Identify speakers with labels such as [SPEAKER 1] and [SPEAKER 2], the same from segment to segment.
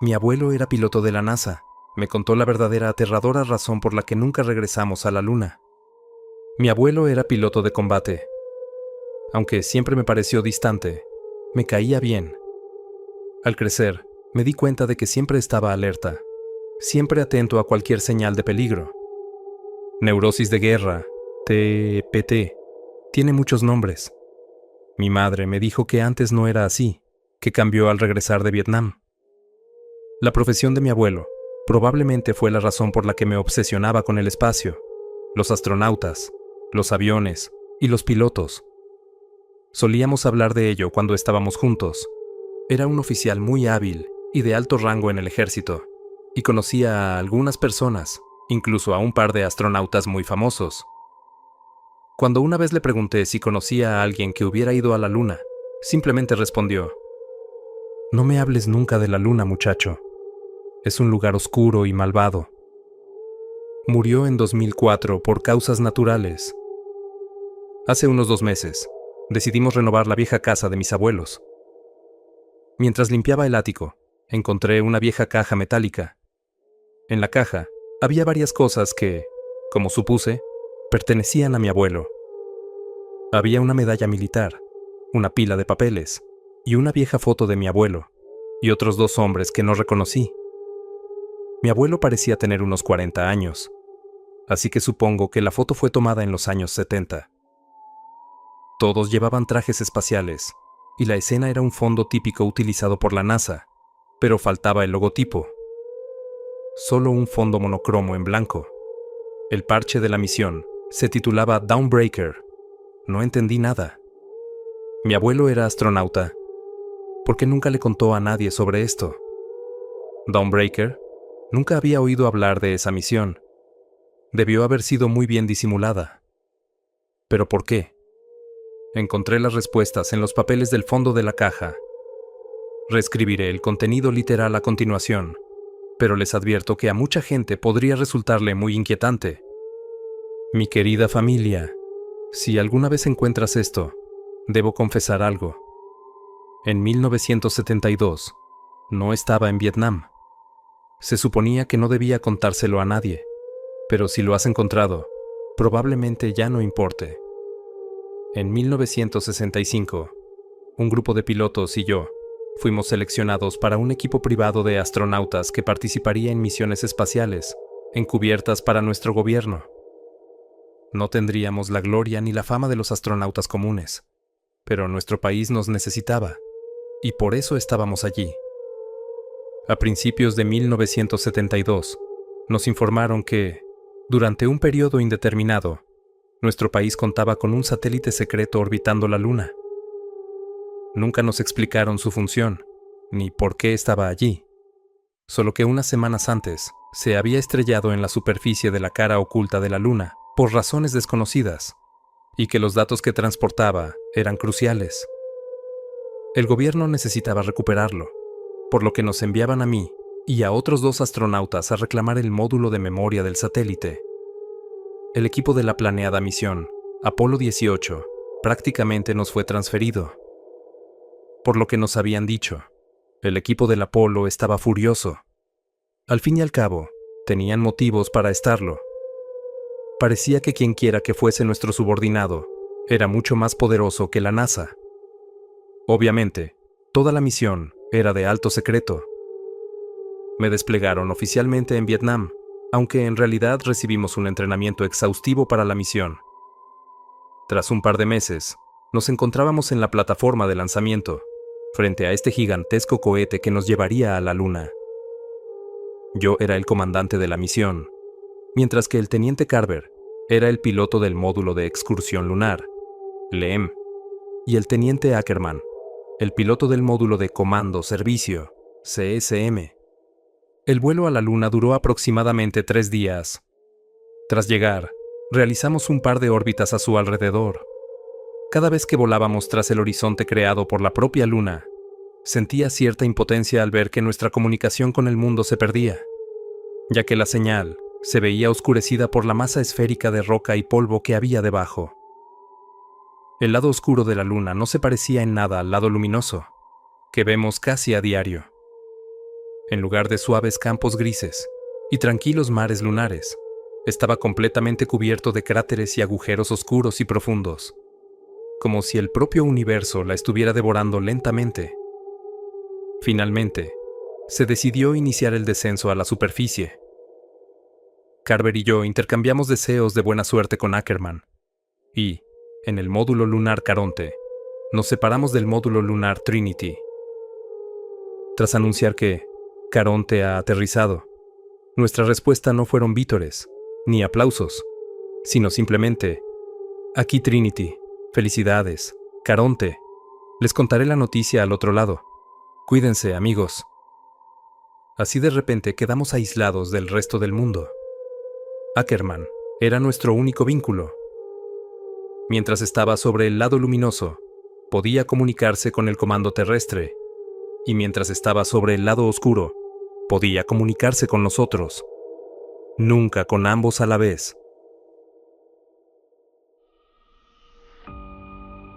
[SPEAKER 1] Mi abuelo era piloto de la NASA. Me contó la verdadera aterradora razón por la que nunca regresamos a la Luna. Mi abuelo era piloto de combate. Aunque siempre me pareció distante, me caía bien. Al crecer, me di cuenta de que siempre estaba alerta, siempre atento a cualquier señal de peligro. Neurosis de guerra, TPT, tiene muchos nombres. Mi madre me dijo que antes no era así, que cambió al regresar de Vietnam. La profesión de mi abuelo probablemente fue la razón por la que me obsesionaba con el espacio, los astronautas, los aviones y los pilotos. Solíamos hablar de ello cuando estábamos juntos. Era un oficial muy hábil y de alto rango en el ejército, y conocía a algunas personas, incluso a un par de astronautas muy famosos. Cuando una vez le pregunté si conocía a alguien que hubiera ido a la Luna, simplemente respondió: «No me hables nunca de la Luna, muchacho. Es un lugar oscuro y malvado». Murió en 2004 por causas naturales. Hace unos 2 meses, decidimos renovar la vieja casa de mis abuelos. Mientras limpiaba el ático, encontré una vieja caja metálica. En la caja había varias cosas que, como supuse, pertenecían a mi abuelo. Había una medalla militar, una pila de papeles y una vieja foto de mi abuelo, y otros 2 hombres que no reconocí. Mi abuelo parecía tener unos 40 años, así que supongo que la foto fue tomada en los años 70. Todos llevaban trajes espaciales, y la escena era un fondo típico utilizado por la NASA, pero faltaba el logotipo. Solo un fondo monocromo en blanco. El parche de la misión se titulaba Dawnbreaker. No entendí nada. Mi abuelo era astronauta. ¿Por qué nunca le contó a nadie sobre esto? Dawnbreaker, nunca había oído hablar de esa misión. Debió haber sido muy bien disimulada. ¿Pero por qué? Encontré las respuestas en los papeles del fondo de la caja. Reescribiré el contenido literal a continuación, pero les advierto que a mucha gente podría resultarle muy inquietante. Mi querida familia, si alguna vez encuentras esto, debo confesar algo. En 1972, no estaba en Vietnam. Se suponía que no debía contárselo a nadie, pero si lo has encontrado, probablemente ya no importe. En 1965, un grupo de pilotos y yo fuimos seleccionados para un equipo privado de astronautas que participaría en misiones espaciales, encubiertas para nuestro gobierno. No tendríamos la gloria ni la fama de los astronautas comunes, pero nuestro país nos necesitaba, y por eso estábamos allí. A principios de 1972, nos informaron que, durante un periodo indeterminado, nuestro país contaba con un satélite secreto orbitando la Luna. Nunca nos explicaron su función, ni por qué estaba allí. Solo que unas semanas antes se había estrellado en la superficie de la cara oculta de la Luna por razones desconocidas, y que los datos que transportaba eran cruciales. El gobierno necesitaba recuperarlo, por lo que nos enviaban a mí y a otros 2 astronautas a reclamar el módulo de memoria del satélite. El equipo de la planeada misión, Apolo 18, prácticamente nos fue transferido. Por lo que nos habían dicho, el equipo del Apolo estaba furioso. Al fin y al cabo, tenían motivos para estarlo. Parecía que quienquiera que fuese nuestro subordinado era mucho más poderoso que la NASA. Obviamente, toda la misión era de alto secreto. Me desplegaron oficialmente en Vietnam, aunque en realidad recibimos un entrenamiento exhaustivo para la misión. Tras un par de meses, nos encontrábamos en la plataforma de lanzamiento, frente a este gigantesco cohete que nos llevaría a la Luna. Yo era el comandante de la misión, mientras que el teniente Carver era el piloto del módulo de excursión lunar, LEM, y el teniente Ackerman, el piloto del módulo de comando servicio, CSM. El vuelo a la Luna duró aproximadamente 3 días. Tras llegar, realizamos un par de órbitas a su alrededor. Cada vez que volábamos tras el horizonte creado por la propia Luna, sentía cierta impotencia al ver que nuestra comunicación con el mundo se perdía, ya que la señal se veía oscurecida por la masa esférica de roca y polvo que había debajo. El lado oscuro de la Luna no se parecía en nada al lado luminoso, que vemos casi a diario. en lugar de suaves campos grises y tranquilos mares lunares, estaba completamente cubierto de cráteres y agujeros oscuros y profundos, como si el propio universo la estuviera devorando lentamente. Finalmente, se decidió iniciar el descenso a la superficie. Carver y yo intercambiamos deseos de buena suerte con Ackerman, y, en el módulo lunar Caronte, nos separamos del módulo lunar Trinity. Tras anunciar que Caronte ha aterrizado, nuestra respuesta no fueron vítores, ni aplausos, sino simplemente: aquí Trinity, felicidades, Caronte, les contaré la noticia al otro lado. Cuídense, amigos. Así de repente quedamos aislados del resto del mundo. Ackerman era nuestro único vínculo. Mientras estaba sobre el lado luminoso, podía comunicarse con el comando terrestre, y mientras estaba sobre el lado oscuro, podía comunicarse con nosotros. Nunca con ambos a la vez.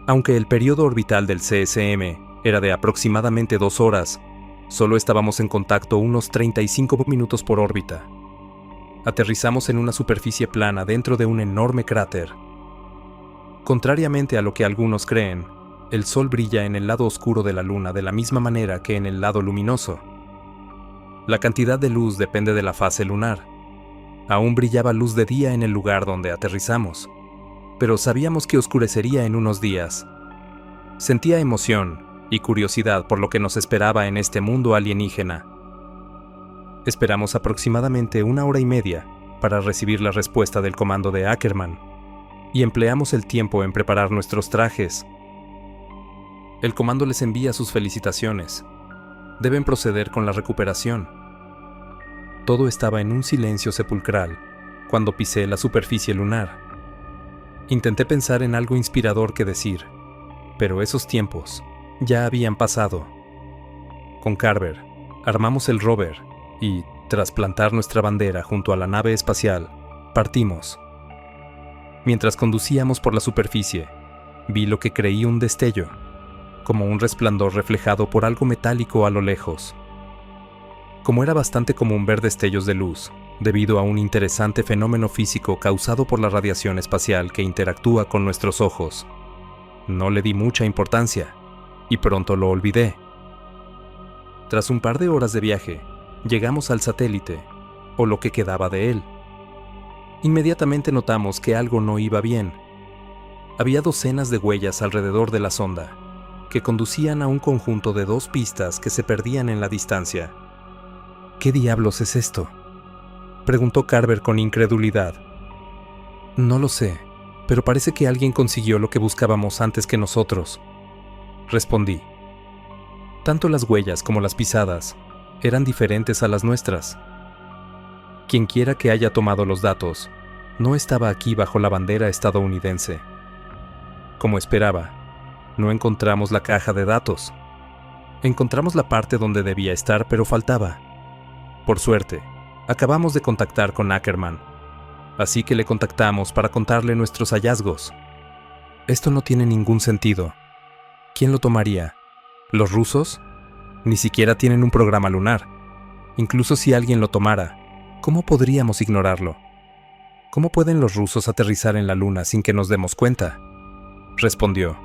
[SPEAKER 1] Aunque el periodo orbital del CSM era de aproximadamente 2 horas, solo estábamos en contacto unos 35 minutos por órbita. Aterrizamos en una superficie plana dentro de un enorme cráter. Contrariamente a lo que algunos creen, el Sol brilla en el lado oscuro de la Luna de la misma manera que en el lado luminoso. La cantidad de luz depende de la fase lunar. Aún brillaba luz de día en el lugar donde aterrizamos, pero sabíamos que oscurecería en unos días. Sentía emoción y curiosidad por lo que nos esperaba en este mundo alienígena. Esperamos aproximadamente 1 hora y media para recibir la respuesta del comando de Ackerman, y empleamos el tiempo en preparar nuestros trajes. El comando les envía sus felicitaciones. Deben proceder con la recuperación. Todo estaba en un silencio sepulcral cuando pisé la superficie lunar. Intenté pensar en algo inspirador que decir, pero esos tiempos ya habían pasado. Con Carver, armamos el rover y, tras plantar nuestra bandera junto a la nave espacial, partimos. Mientras conducíamos por la superficie, vi lo que creí un destello, como un resplandor reflejado por algo metálico a lo lejos. Como era bastante común ver destellos de luz, debido a un interesante fenómeno físico causado por la radiación espacial que interactúa con nuestros ojos, no le di mucha importancia, y pronto lo olvidé. Tras un par de horas de viaje, llegamos al satélite, o lo que quedaba de él. Inmediatamente notamos que algo no iba bien. Había docenas de huellas alrededor de la sonda, que conducían a un conjunto de 2 pistas que se perdían en la distancia. ¿Qué diablos es esto?, preguntó Carver con incredulidad. No lo sé, pero parece que alguien consiguió lo que buscábamos antes que nosotros, respondí. Tanto las huellas como las pisadas eran diferentes a las nuestras. Quienquiera que haya tomado los datos no estaba aquí bajo la bandera estadounidense. Como esperaba, no encontramos la caja de datos. Encontramos la parte donde debía estar, pero faltaba. Por suerte, acabamos de contactar con Ackerman, así que le contactamos para contarle nuestros hallazgos. Esto no tiene ningún sentido. ¿Quién lo tomaría? ¿Los rusos? Ni siquiera tienen un programa lunar. Incluso si alguien lo tomara, ¿cómo podríamos ignorarlo? ¿Cómo pueden los rusos aterrizar en la Luna sin que nos demos cuenta?, respondió.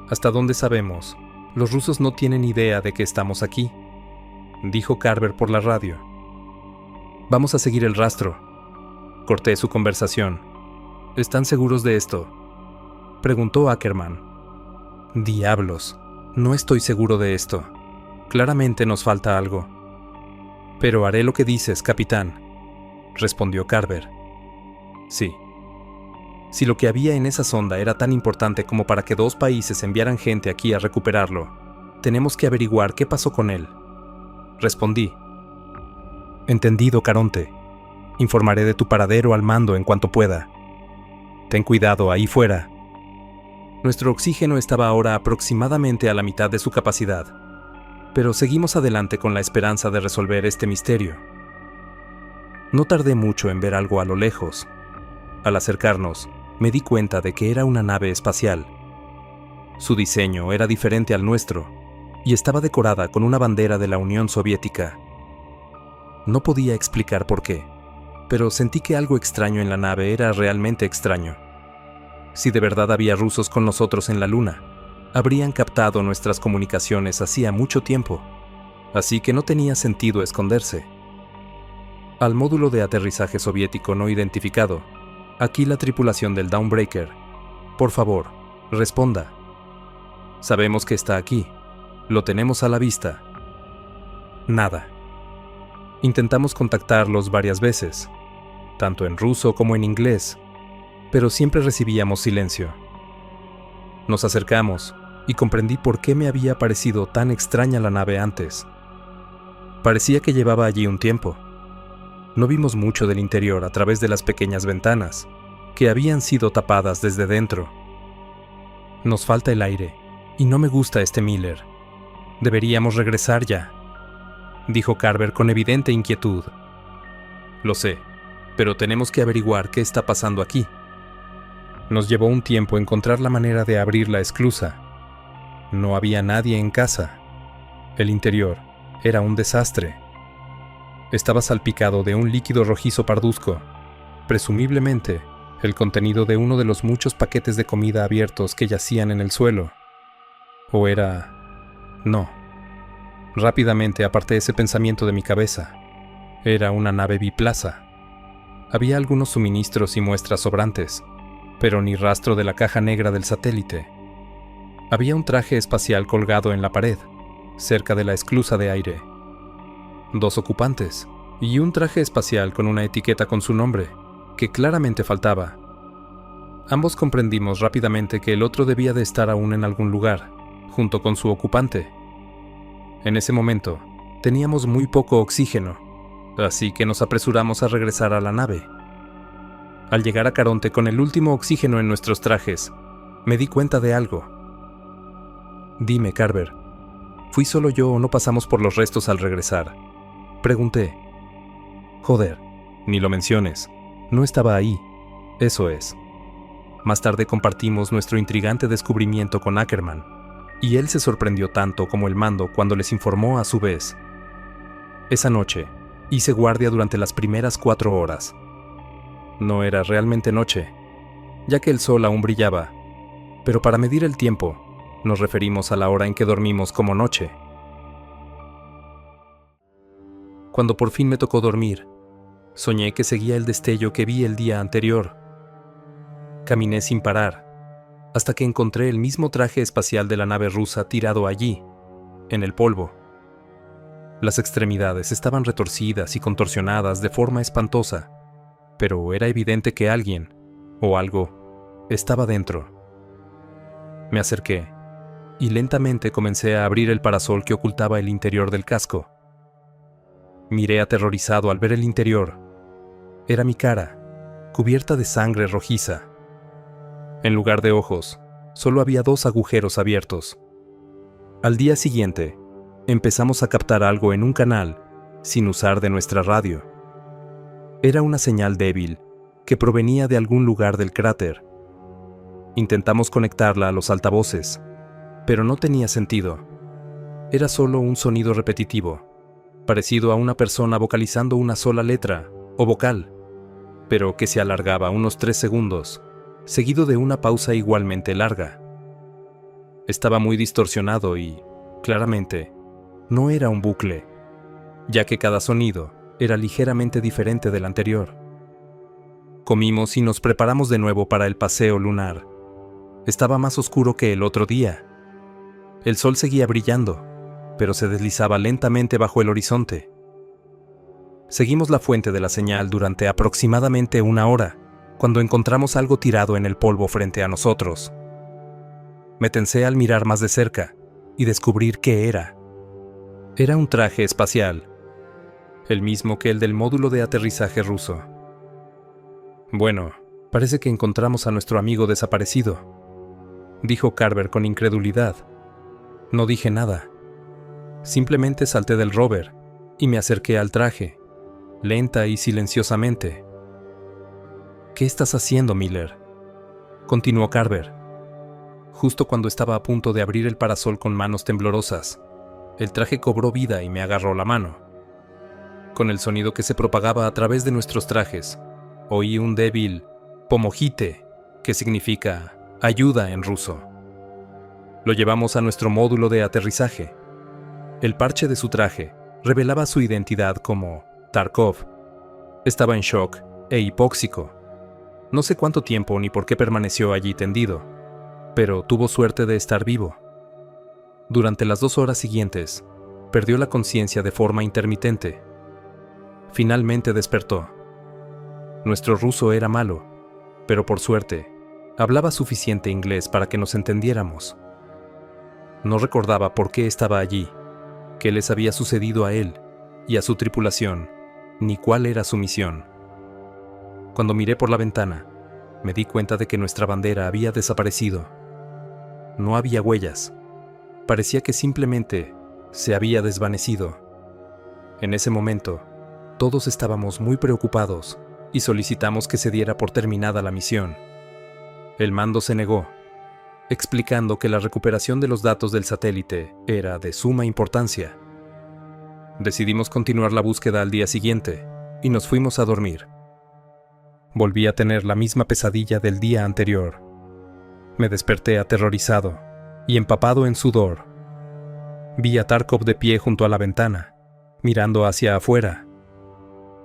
[SPEAKER 1] Hasta donde sabemos, los rusos no tienen idea de que estamos aquí, dijo Carver por la radio. Vamos a seguir el rastro. Corté su conversación. ¿Están seguros de esto?, preguntó Ackerman. Diablos, no estoy seguro de esto. Claramente nos falta algo. Pero haré lo que dices, capitán, respondió Carver. Sí. Si lo que había en esa sonda era tan importante como para que 2 países enviaran gente aquí a recuperarlo, tenemos que averiguar qué pasó con él, respondí. Entendido, Caronte. Informaré de tu paradero al mando en cuanto pueda. Ten cuidado ahí fuera. Nuestro oxígeno estaba ahora aproximadamente a la mitad de su capacidad, pero seguimos adelante con la esperanza de resolver este misterio. No tardé mucho en ver algo a lo lejos. Al acercarnos, me di cuenta de que era una nave espacial. Su diseño era diferente al nuestro, y estaba decorada con una bandera de la Unión Soviética. No podía explicar por qué, pero sentí que algo extraño en la nave era realmente extraño. Si de verdad había rusos con nosotros en la Luna, habrían captado nuestras comunicaciones hacía mucho tiempo, así que no tenía sentido esconderse. Al módulo de aterrizaje soviético no identificado, aquí la tripulación del Dawnbreaker. Por favor, responda. Sabemos que está aquí. Lo tenemos a la vista. Nada. Intentamos contactarlos varias veces, tanto en ruso como en inglés, pero siempre recibíamos silencio. Nos acercamos y comprendí por qué me había parecido tan extraña la nave antes. Parecía que llevaba allí un tiempo. No vimos mucho del interior a través de las pequeñas ventanas, que habían sido tapadas desde dentro. Nos falta el aire, y no me gusta este Miller. Deberíamos regresar ya, dijo Carver con evidente inquietud. Lo sé, pero tenemos que averiguar qué está pasando aquí. Nos llevó un tiempo encontrar la manera de abrir la esclusa. No había nadie en casa. El interior era un desastre. Estaba salpicado de un líquido rojizo parduzco, presumiblemente el contenido de uno de los muchos paquetes de comida abiertos que yacían en el suelo. ¿O era...? No. Rápidamente aparté ese pensamiento de mi cabeza. Era una nave biplaza. Había algunos suministros y muestras sobrantes, pero ni rastro de la caja negra del satélite. Había un traje espacial colgado en la pared, cerca de la esclusa de aire. 2 ocupantes, y un traje espacial con una etiqueta con su nombre, que claramente faltaba. Ambos comprendimos rápidamente que el otro debía de estar aún en algún lugar, junto con su ocupante. En ese momento, teníamos muy poco oxígeno, así que nos apresuramos a regresar a la nave. Al llegar a Caronte con el último oxígeno en nuestros trajes, me di cuenta de algo. Dime, Carver, ¿fui solo yo o no pasamos por los restos al regresar? Pregunté. Joder, ni lo menciones. No estaba ahí. Eso es. Más tarde compartimos nuestro intrigante descubrimiento con Ackerman, y él se sorprendió tanto como el mando cuando les informó a su vez. Esa noche, hice guardia durante las primeras 4 horas. No era realmente noche, ya que el sol aún brillaba, pero para medir el tiempo, nos referimos a la hora en que dormimos como noche. Cuando por fin me tocó dormir, soñé que seguía el destello que vi el día anterior. Caminé sin parar, hasta que encontré el mismo traje espacial de la nave rusa tirado allí, en el polvo. Las extremidades estaban retorcidas y contorsionadas de forma espantosa, pero era evidente que alguien, o algo, estaba dentro. Me acerqué, y lentamente comencé a abrir el parasol que ocultaba el interior del casco. Miré aterrorizado al ver el interior. Era mi cara, cubierta de sangre rojiza. En lugar de ojos, solo había 2 agujeros abiertos. Al día siguiente, empezamos a captar algo en un canal, sin usar de nuestra radio. Era una señal débil, que provenía de algún lugar del cráter. Intentamos conectarla a los altavoces, pero no tenía sentido. Era solo un sonido repetitivo, parecido a una persona vocalizando una sola letra, o vocal, pero que se alargaba unos 3 segundos, seguido de una pausa igualmente larga. Estaba muy distorsionado y, claramente, no era un bucle, ya que cada sonido era ligeramente diferente del anterior. Comimos y nos preparamos de nuevo para el paseo lunar. Estaba más oscuro que el otro día. El sol seguía brillando, pero se deslizaba lentamente bajo el horizonte. Seguimos la fuente de la señal durante aproximadamente 1 hora, cuando encontramos algo tirado en el polvo frente a nosotros. Me tensé al mirar más de cerca y descubrir qué era. Era un traje espacial, el mismo que el del módulo de aterrizaje ruso. Bueno, parece que encontramos a nuestro amigo desaparecido, dijo Carver con incredulidad. No dije nada. Simplemente salté del rover y me acerqué al traje, lenta y silenciosamente. ¿Qué estás haciendo, Miller?, continuó Carver, justo cuando estaba a punto de abrir el parasol con manos temblorosas. El traje cobró vida y me agarró la mano. Con el sonido que se propagaba a través de nuestros trajes, oí un débil «pomojite», que significa «ayuda» en ruso. Lo llevamos a nuestro módulo de aterrizaje. El parche de su traje revelaba su identidad como Tarkov. Estaba en shock e hipóxico. No sé cuánto tiempo ni por qué permaneció allí tendido, pero tuvo suerte de estar vivo. Durante las 2 horas siguientes, perdió la conciencia de forma intermitente. Finalmente despertó. Nuestro ruso era malo, pero por suerte, hablaba suficiente inglés para que nos entendiéramos. No recordaba por qué estaba allí, qué les había sucedido a él y a su tripulación, ni cuál era su misión. Cuando miré por la ventana, me di cuenta de que nuestra bandera había desaparecido. No había huellas. Parecía que simplemente se había desvanecido. En ese momento, todos estábamos muy preocupados y solicitamos que se diera por terminada la misión. El mando se negó, explicando que la recuperación de los datos del satélite era de suma importancia. Decidimos continuar la búsqueda al día siguiente y nos fuimos a dormir. Volví a tener la misma pesadilla del día anterior. Me desperté aterrorizado y empapado en sudor. Vi a Tarkov de pie junto a la ventana, mirando hacia afuera.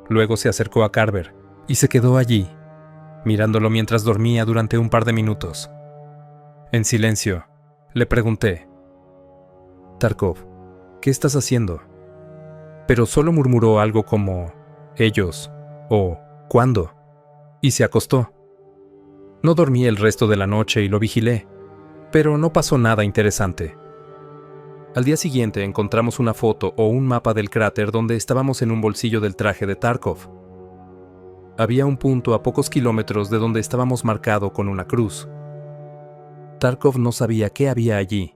[SPEAKER 1] Luego se acercó a Carver y se quedó allí, mirándolo mientras dormía durante un par de minutos. En silencio, le pregunté: «Tarkov, ¿qué estás haciendo?». Pero solo murmuró algo como «ellos» o «¿cuándo?», y se acostó. No dormí el resto de la noche y lo vigilé, pero no pasó nada interesante. Al día siguiente encontramos una foto o un mapa del cráter donde estábamos en un bolsillo del traje de Tarkov. Había un punto a pocos kilómetros de donde estábamos marcado con una cruz. Tarkov no sabía qué había allí,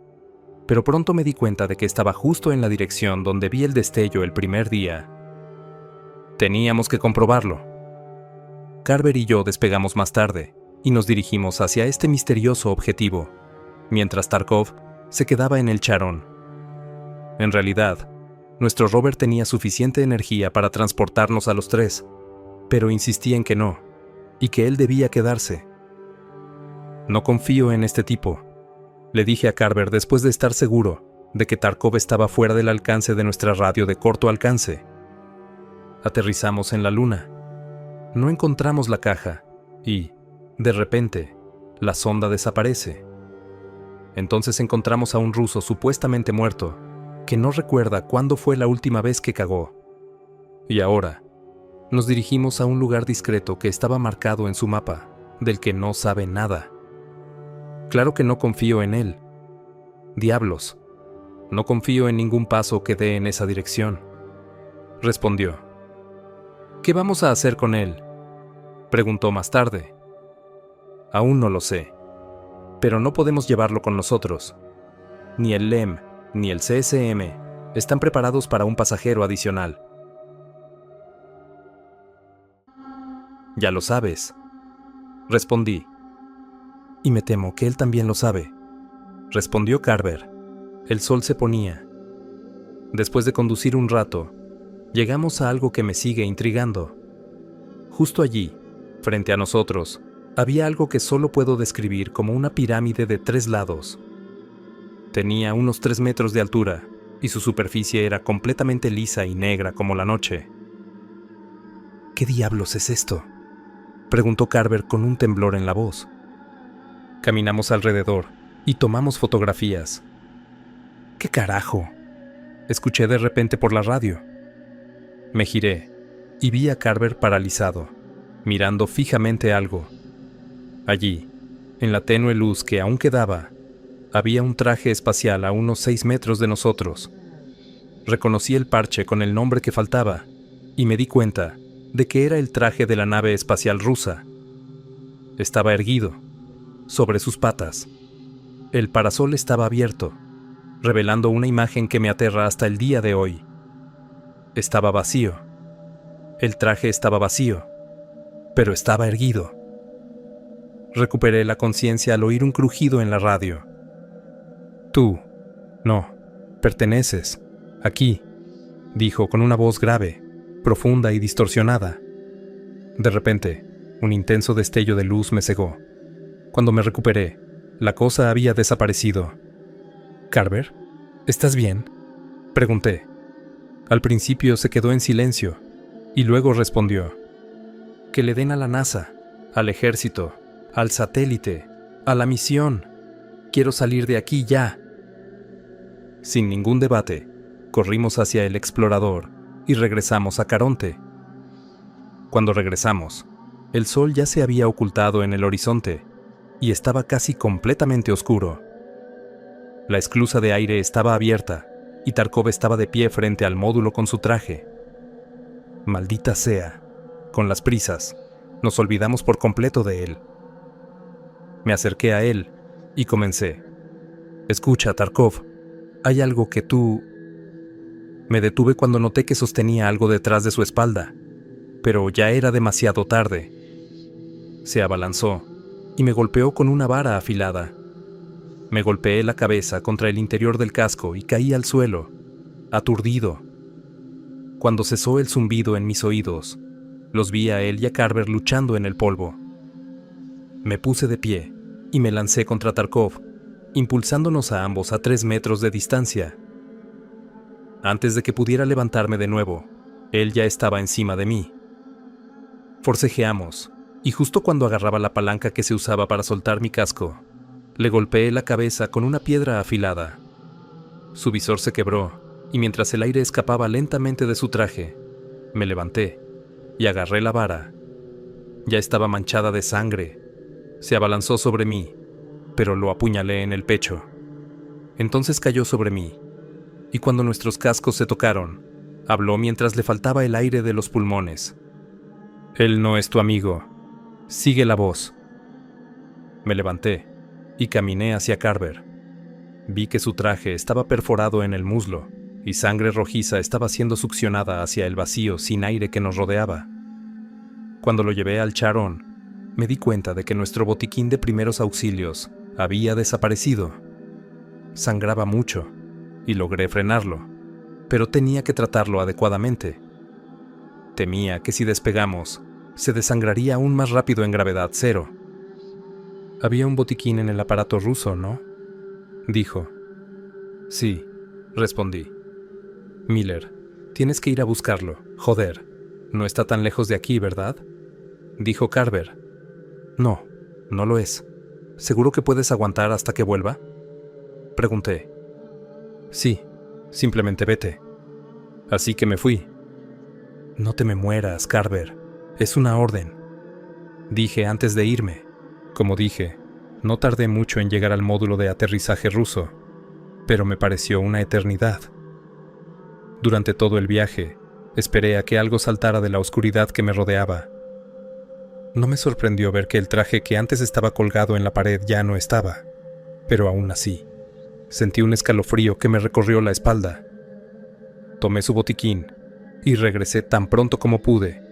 [SPEAKER 1] pero pronto me di cuenta de que estaba justo en la dirección donde vi el destello el primer día. Teníamos que comprobarlo. Carver y yo despegamos más tarde y nos dirigimos hacia este misterioso objetivo, mientras Tarkov se quedaba en el charón. En realidad, nuestro rover tenía suficiente energía para transportarnos a los 3, pero insistí en que no, y que él debía quedarse. «No confío en este tipo», le dije a Carver después de estar seguro de que Tarkov estaba fuera del alcance de nuestra radio de corto alcance. Aterrizamos en la luna. No encontramos la caja y, de repente, la sonda desaparece. Entonces encontramos a un ruso supuestamente muerto, que no recuerda cuándo fue la última vez que cagó. Y ahora, nos dirigimos a un lugar discreto que estaba marcado en su mapa, del que no sabe nada. Claro que no confío en él. Diablos, no confío en ningún paso que dé en esa dirección. Respondió. «¿Qué vamos a hacer con él?», preguntó más tarde. «Aún no lo sé, pero no podemos llevarlo con nosotros. Ni el LEM ni el CSM están preparados para un pasajero adicional». «Ya lo sabes», respondí. «Y me temo que él también lo sabe», respondió Carver. El sol se ponía. Después de conducir un rato, llegamos a algo que me sigue intrigando. Justo allí, frente a nosotros, había algo que solo puedo describir como una pirámide de 3 lados. Tenía unos 3 metros de altura y su superficie era completamente lisa y negra como la noche. «¿Qué diablos es esto?», preguntó Carver con un temblor en la voz. Caminamos alrededor y tomamos fotografías. «¿Qué carajo?», escuché de repente por la radio. Me giré y vi a Carver paralizado, mirando fijamente algo. Allí, en la tenue luz que aún quedaba, había un traje espacial a unos 6 metros de nosotros. Reconocí el parche con el nombre que faltaba y me di cuenta de que era el traje de la nave espacial rusa. Estaba erguido, sobre sus patas. El parasol estaba abierto, revelando una imagen que me aterra hasta el día de hoy. Estaba vacío. El traje estaba vacío, pero estaba erguido. Recuperé la conciencia al oír un crujido en la radio. «Tú, no, perteneces», Aquí, dijo con una voz grave, profunda y distorsionada. De repente, un intenso destello de luz me cegó. Cuando me recuperé, la cosa había desaparecido. «¿Carver? ¿Estás bien?», pregunté. Al principio se quedó en silencio, y luego respondió: «Que le den a la NASA, al ejército, al satélite, a la misión. Quiero salir de aquí ya». Sin ningún debate, corrimos hacia el explorador y regresamos a Caronte. Cuando regresamos, el sol ya se había ocultado en el horizonte y estaba casi completamente oscuro. La esclusa de aire estaba abierta y Tarkov estaba de pie frente al módulo con su traje. Maldita sea, con las prisas, nos olvidamos por completo de él. Me acerqué a él y comencé: «Escucha, Tarkov, hay algo que tú...». Me detuve cuando noté que sostenía algo detrás de su espalda, pero ya era demasiado tarde. Se abalanzó y me golpeó con una vara afilada. Me golpeé la cabeza contra el interior del casco y caí al suelo, aturdido. Cuando cesó el zumbido en mis oídos, los vi a él y a Carver luchando en el polvo. Me puse de pie y me lancé contra Tarkov, impulsándonos a ambos a 3 metros de distancia. Antes de que pudiera levantarme de nuevo, él ya estaba encima de mí. Forcejeamos, y justo cuando agarraba la palanca que se usaba para soltar mi casco, le golpeé la cabeza con una piedra afilada. Su visor se quebró, y mientras el aire escapaba lentamente de su traje, me levanté y agarré la vara. Ya estaba manchada de sangre. Se abalanzó sobre mí, pero lo apuñalé en el pecho. Entonces cayó sobre mí, y cuando nuestros cascos se tocaron, habló mientras le faltaba el aire de los pulmones. «Él no es tu amigo. Sigue la voz». Me levanté y caminé hacia Carver. Vi que su traje estaba perforado en el muslo y sangre rojiza estaba siendo succionada hacia el vacío sin aire que nos rodeaba. Cuando lo llevé al charón, me di cuenta de que nuestro botiquín de primeros auxilios había desaparecido. Sangraba mucho y logré frenarlo, pero tenía que tratarlo adecuadamente. Temía que si despegamos, se desangraría aún más rápido en gravedad cero. «Había un botiquín en el aparato ruso, ¿no?», dijo. «Sí», respondí. «Miller, tienes que ir a buscarlo. Joder, no está tan lejos de aquí, ¿verdad?», dijo Carver. «No, no lo es. ¿Seguro que puedes aguantar hasta que vuelva?», pregunté. «Sí, simplemente vete». Así que me fui. «No te me mueras, Carver. Es una orden», dije antes de irme. Como dije, no tardé mucho en llegar al módulo de aterrizaje ruso, pero me pareció una eternidad. Durante todo el viaje, esperé a que algo saltara de la oscuridad que me rodeaba. No me sorprendió ver que el traje que antes estaba colgado en la pared ya no estaba, pero aún así, sentí un escalofrío que me recorrió la espalda. Tomé su botiquín y regresé tan pronto como pude,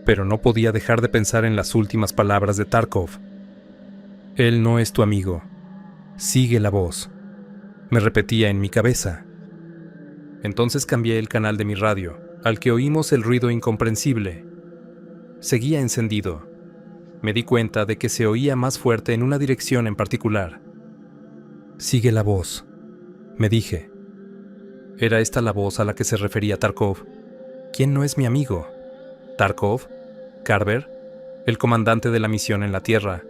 [SPEAKER 1] pero no podía dejar de pensar en las últimas palabras de Tarkov. «Él no es tu amigo. Sigue la voz», me repetía en mi cabeza. Entonces cambié el canal de mi radio, al que oímos el ruido incomprensible. Seguía encendido. Me di cuenta de que se oía más fuerte en una dirección en particular. «Sigue la voz», me dije. ¿Era esta la voz a la que se refería Tarkov? ¿Quién no es mi amigo? ¿Tarkov? ¿Carver? ¿El comandante de la misión en la Tierra?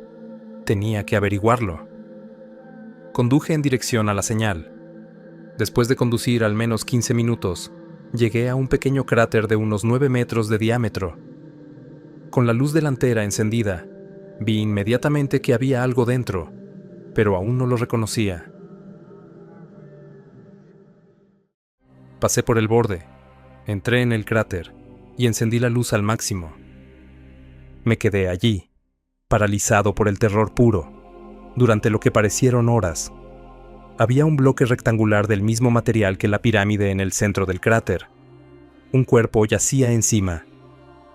[SPEAKER 1] Tenía que averiguarlo. Conduje en dirección a la señal. Después de conducir al menos 15 minutos, llegué a un pequeño cráter de unos 9 metros de diámetro. Con la luz delantera encendida, vi inmediatamente que había algo dentro, pero aún no lo reconocía. Pasé por el borde, entré en el cráter y encendí la luz al máximo. Me quedé allí, paralizado por el terror puro, durante lo que parecieron horas. Había un bloque rectangular del mismo material que la pirámide en el centro del cráter. Un cuerpo yacía encima.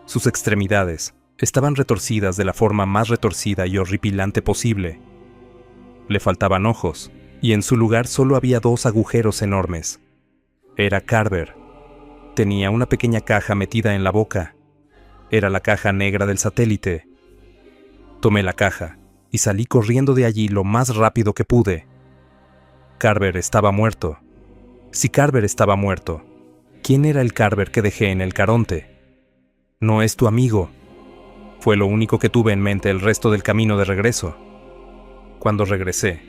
[SPEAKER 1] Sus extremidades estaban retorcidas de la forma más retorcida y horripilante posible. Le faltaban ojos, y en su lugar solo había 2 agujeros enormes. Era Carver. Tenía una pequeña caja metida en la boca. Era la caja negra del satélite. Tomé la caja y salí corriendo de allí lo más rápido que pude. Carver estaba muerto. Si Carver estaba muerto, ¿quién era el Carver que dejé en el Caronte? No es tu amigo. Fue lo único que tuve en mente el resto del camino de regreso. Cuando regresé,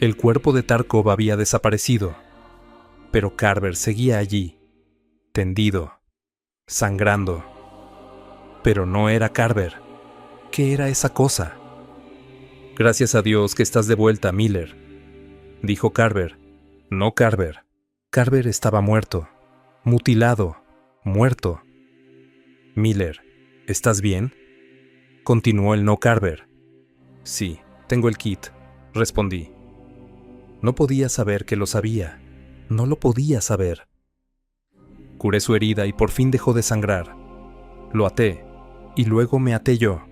[SPEAKER 1] el cuerpo de Tarkov había desaparecido, pero Carver seguía allí, tendido, sangrando. Pero no era Carver. ¿Qué era esa cosa? Gracias a Dios que estás de vuelta, Miller, dijo Carver. No Carver. Carver estaba muerto, mutilado, muerto. Miller, ¿estás bien? Continuó el no Carver. Sí, tengo el kit, respondí. No podía saber que lo sabía. No lo podía saber. Curé su herida y por fin dejó de sangrar. Lo até, y luego me até yo.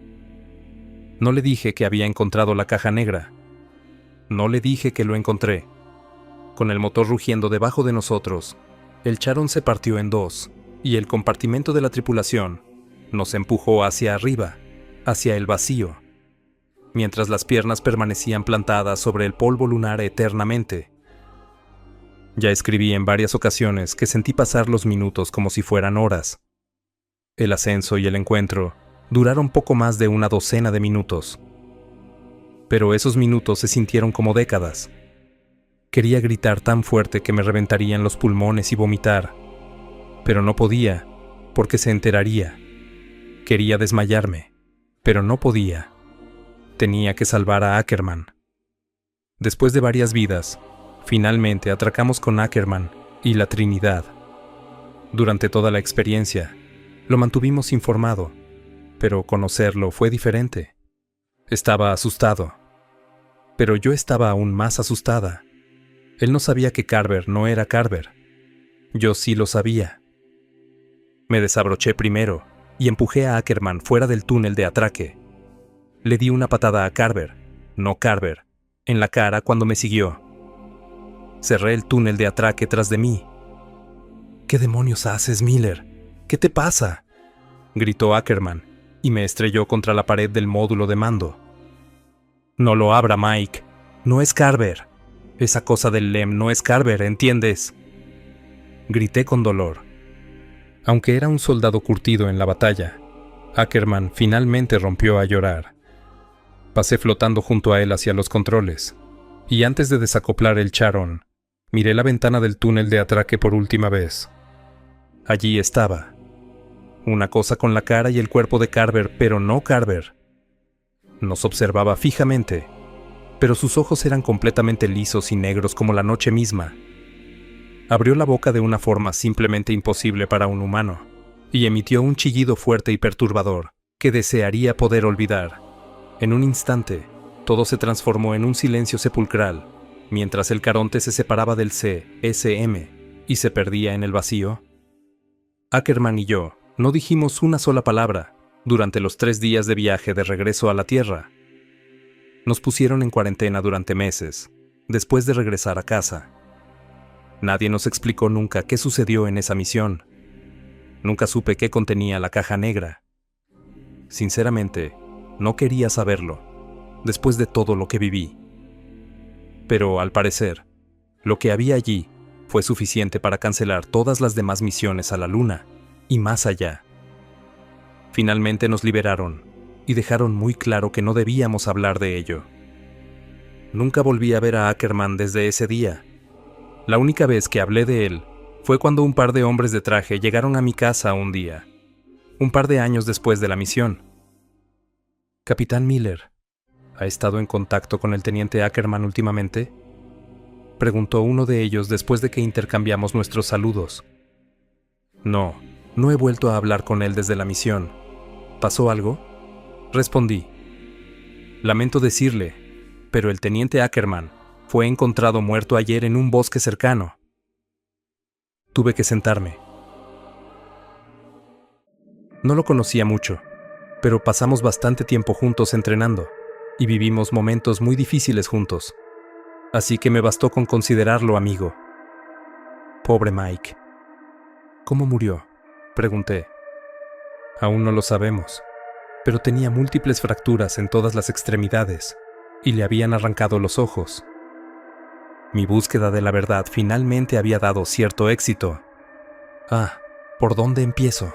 [SPEAKER 1] No le dije que había encontrado la caja negra. No le dije que lo encontré. Con el motor rugiendo debajo de nosotros, el Charon se partió en dos, y el compartimento de la tripulación nos empujó hacia arriba, hacia el vacío, mientras las piernas permanecían plantadas sobre el polvo lunar eternamente. Ya escribí en varias ocasiones que sentí pasar los minutos como si fueran horas. El ascenso y el encuentro duraron poco más de una docena de minutos. Pero esos minutos se sintieron como décadas. Quería gritar tan fuerte que me reventarían los pulmones y vomitar, pero no podía, porque se enteraría. Quería desmayarme, pero no podía. Tenía que salvar a Ackerman. Después de varias vidas, finalmente atracamos con Ackerman y la Trinidad. Durante toda la experiencia, lo mantuvimos informado, pero conocerlo fue diferente. Estaba asustado, pero yo estaba aún más asustada. Él no sabía que Carver no era Carver. Yo sí lo sabía. Me desabroché primero y empujé a Ackerman fuera del túnel de atraque. Le di una patada a Carver, no Carver, en la cara cuando me siguió. Cerré el túnel de atraque tras de mí. ¿Qué demonios haces, Miller? ¿Qué te pasa?, gritó Ackerman y me estrelló contra la pared del módulo de mando. No lo abra, Mike. No es Carver. Esa cosa del LEM no es Carver, ¿entiendes? Grité con dolor. Aunque era un soldado curtido en la batalla, Ackerman finalmente rompió a llorar. Pasé flotando junto a él hacia los controles, y antes de desacoplar el Charon, miré la ventana del túnel de atraque por última vez. Allí estaba. Una cosa con la cara y el cuerpo de Carver, pero no Carver. Nos observaba fijamente, pero sus ojos eran completamente lisos y negros como la noche misma. Abrió la boca de una forma simplemente imposible para un humano, y emitió un chillido fuerte y perturbador, que desearía poder olvidar. En un instante, todo se transformó en un silencio sepulcral, mientras el Caronte se separaba del CSM y se perdía en el vacío. Ackerman y yo no dijimos una sola palabra durante los 3 días de viaje de regreso a la Tierra. Nos pusieron en cuarentena durante meses, después de regresar a casa. Nadie nos explicó nunca qué sucedió en esa misión. Nunca supe qué contenía la caja negra. Sinceramente, no quería saberlo, después de todo lo que viví. Pero, al parecer, lo que había allí fue suficiente para cancelar todas las demás misiones a la Luna y más allá. Finalmente nos liberaron y dejaron muy claro que no debíamos hablar de ello. Nunca volví a ver a Ackerman desde ese día. La única vez que hablé de él fue cuando un par de hombres de traje llegaron a mi casa un día, un par de años después de la misión. Capitán Miller, ¿ha estado en contacto con el teniente Ackerman últimamente?, preguntó uno de ellos después de que intercambiamos nuestros saludos. No he vuelto a hablar con él desde la misión. ¿Pasó algo?, respondí. Lamento decirle, pero el teniente Ackerman fue encontrado muerto ayer en un bosque cercano. Tuve que sentarme. No lo conocía mucho, pero pasamos bastante tiempo juntos entrenando y vivimos momentos muy difíciles juntos, así que me bastó con considerarlo amigo. Pobre Mike. ¿Cómo murió?, pregunté. Aún no lo sabemos, pero tenía múltiples fracturas en todas las extremidades y le habían arrancado los ojos. Mi búsqueda de la verdad finalmente había dado cierto éxito. ¿Por dónde empiezo?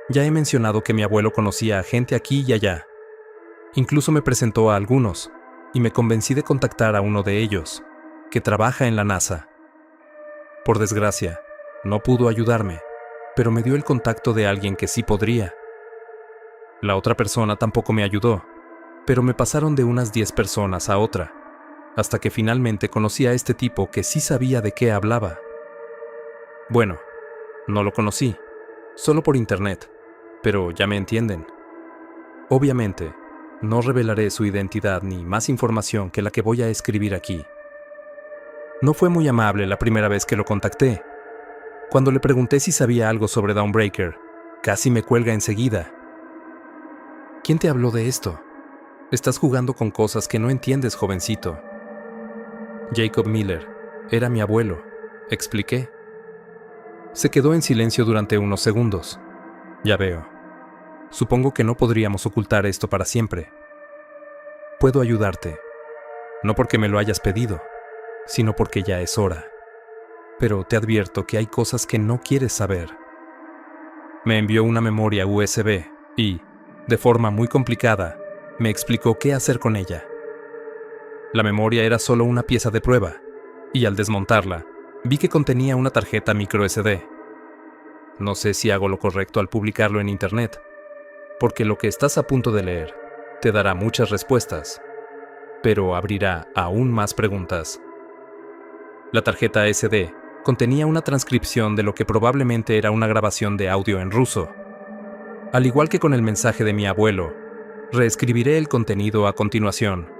[SPEAKER 1] Ya he mencionado que mi abuelo conocía a gente aquí y allá. Incluso me presentó a algunos, y me convencí de contactar a uno de ellos, que trabaja en la NASA. Por desgracia, no pudo ayudarme, pero me dio el contacto de alguien que sí podría. La otra persona tampoco me ayudó, pero me pasaron de unas 10 personas a otra, hasta que finalmente conocí a este tipo que sí sabía de qué hablaba. Bueno, no lo conocí, solo por internet, pero ya me entienden. Obviamente, no revelaré su identidad ni más información que la que voy a escribir aquí. No fue muy amable la primera vez que lo contacté. Cuando le pregunté si sabía algo sobre Dawnbreaker, casi me cuelga enseguida. ¿Quién te habló de esto? Estás jugando con cosas que no entiendes, jovencito. Jacob Miller, era mi abuelo, expliqué. Se quedó en silencio durante unos segundos. Ya veo. Supongo que no podríamos ocultar esto para siempre. Puedo ayudarte. No porque me lo hayas pedido, sino porque ya es hora. Pero te advierto que hay cosas que no quieres saber. Me envió una memoria USB y, de forma muy complicada, me explicó qué hacer con ella. La memoria era solo una pieza de prueba, y al desmontarla, vi que contenía una tarjeta microSD. No sé si hago lo correcto al publicarlo en internet, porque lo que estás a punto de leer te dará muchas respuestas, pero abrirá aún más preguntas. La tarjeta SD contenía una transcripción de lo que probablemente era una grabación de audio en ruso. Al igual que con el mensaje de mi abuelo, reescribiré el contenido a continuación.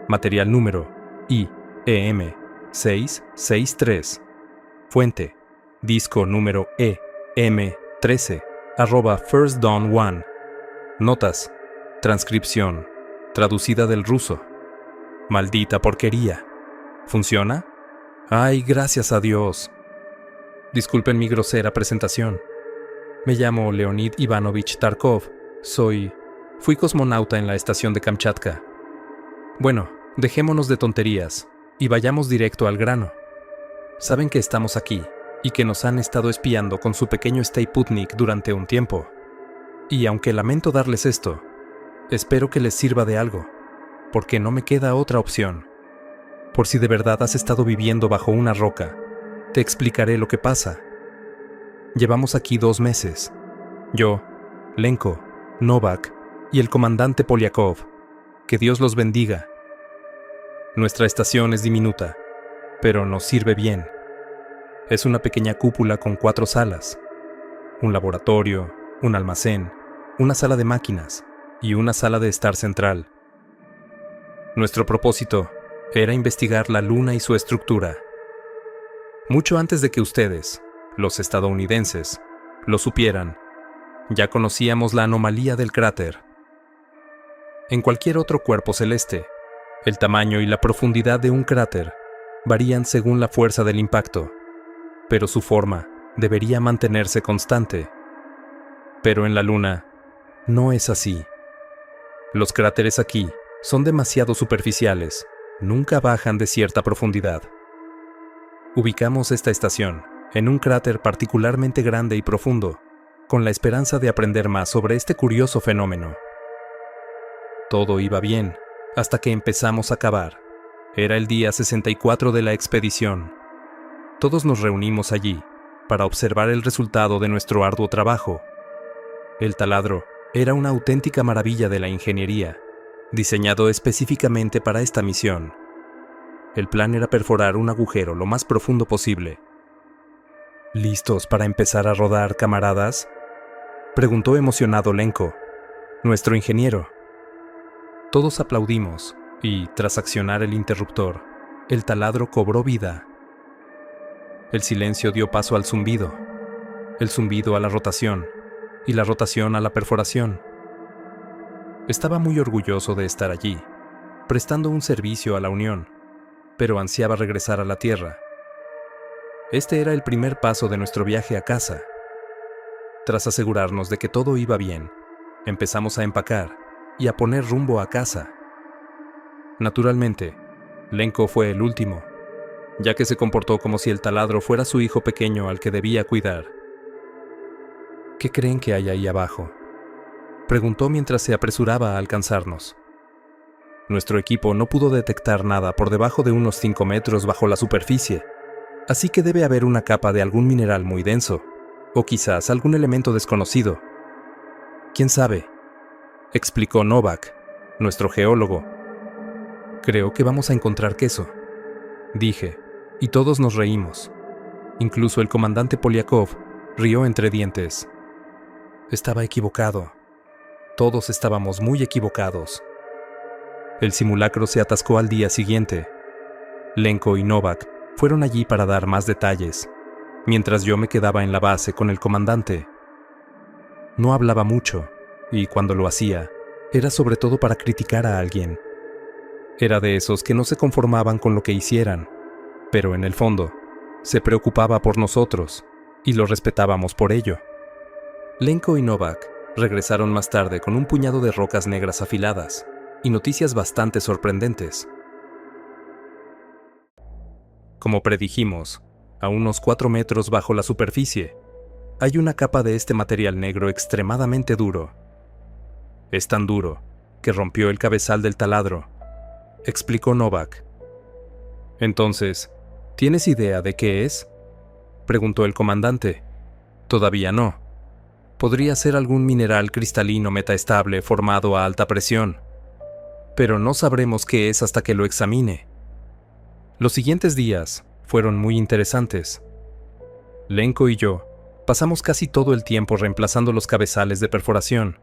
[SPEAKER 1] Material número IEM 663. Fuente: disco número EM13 @First Dawn 1. Notas: transcripción traducida del ruso. Maldita porquería. ¿Funciona? ¡Ay, gracias a Dios! Disculpen mi grosera presentación. Me llamo Leonid Ivanovich Tarkov. Fui cosmonauta en la estación de Kamchatka. Bueno, dejémonos de tonterías y vayamos directo al grano. Saben que estamos aquí y que nos han estado espiando con su pequeño Sputnik durante un tiempo. Y aunque lamento darles esto, espero que les sirva de algo, porque no me queda otra opción. Por si de verdad has estado viviendo bajo una roca, te explicaré lo que pasa. Llevamos aquí 2 meses. Yo, Lenko, Novak y el comandante Polyakov. Que Dios los bendiga. Nuestra estación es diminuta, pero nos sirve bien. Es una pequeña cúpula con 4 salas. Un laboratorio, un almacén, una sala de máquinas y una sala de estar central. Nuestro propósito era investigar la Luna y su estructura. Mucho antes de que ustedes, los estadounidenses, lo supieran, ya conocíamos la anomalía del cráter. En cualquier otro cuerpo celeste, el tamaño y la profundidad de un cráter varían según la fuerza del impacto, pero su forma debería mantenerse constante. Pero en la Luna, no es así. Los cráteres aquí son demasiado superficiales, nunca bajan de cierta profundidad. Ubicamos esta estación en un cráter particularmente grande y profundo, con la esperanza de aprender más sobre este curioso fenómeno. Todo iba bien, hasta que empezamos a cavar. Era el día 64 de la expedición. Todos nos reunimos allí para observar el resultado de nuestro arduo trabajo. El taladro era una auténtica maravilla de la ingeniería, diseñado específicamente para esta misión. El plan era perforar un agujero lo más profundo posible. ¿Listos para empezar a rodar, camaradas?, preguntó emocionado Lenko, nuestro ingeniero. Todos aplaudimos y, tras accionar el interruptor, el taladro cobró vida. El silencio dio paso al zumbido, el zumbido a la rotación y la rotación a la perforación. Estaba muy orgulloso de estar allí, prestando un servicio a la Unión, pero ansiaba regresar a la Tierra. Este era el primer paso de nuestro viaje a casa. Tras asegurarnos de que todo iba bien, empezamos a empacar y a poner rumbo a casa. Naturalmente, Lenko fue el último, ya que se comportó como si el taladro fuera su hijo pequeño al que debía cuidar. ¿Qué creen que hay ahí abajo?, preguntó mientras se apresuraba a alcanzarnos. Nuestro equipo no pudo detectar nada por debajo de unos 5 metros bajo la superficie, así que debe haber una capa de algún mineral muy denso, o quizás algún elemento desconocido. ¿Quién sabe?, explicó Novak, nuestro geólogo. Creo que vamos a encontrar queso, dije, y todos nos reímos. Incluso el comandante Polyakov rió entre dientes. Estaba equivocado. Todos estábamos muy equivocados. El simulacro se atascó al día siguiente. Lenko y Novak fueron allí para dar más detalles, mientras yo me quedaba en la base con el comandante. No hablaba mucho, y cuando lo hacía, era sobre todo para criticar a alguien. Era de esos que no se conformaban con lo que hicieran, pero en el fondo, se preocupaba por nosotros, y lo respetábamos por ello. Lenko y Novak regresaron más tarde con un puñado de rocas negras afiladas y noticias bastante sorprendentes. Como predijimos, a unos 4 metros bajo la superficie, hay una capa de este material negro extremadamente duro. Es tan duro que rompió el cabezal del taladro, explicó Novak. Entonces, ¿tienes idea de qué es?, preguntó el comandante. Todavía no. Podría ser algún mineral cristalino metaestable formado a alta presión, pero no sabremos qué es hasta que lo examine. Los siguientes días fueron muy interesantes. Lenko y yo pasamos casi todo el tiempo reemplazando los cabezales de perforación.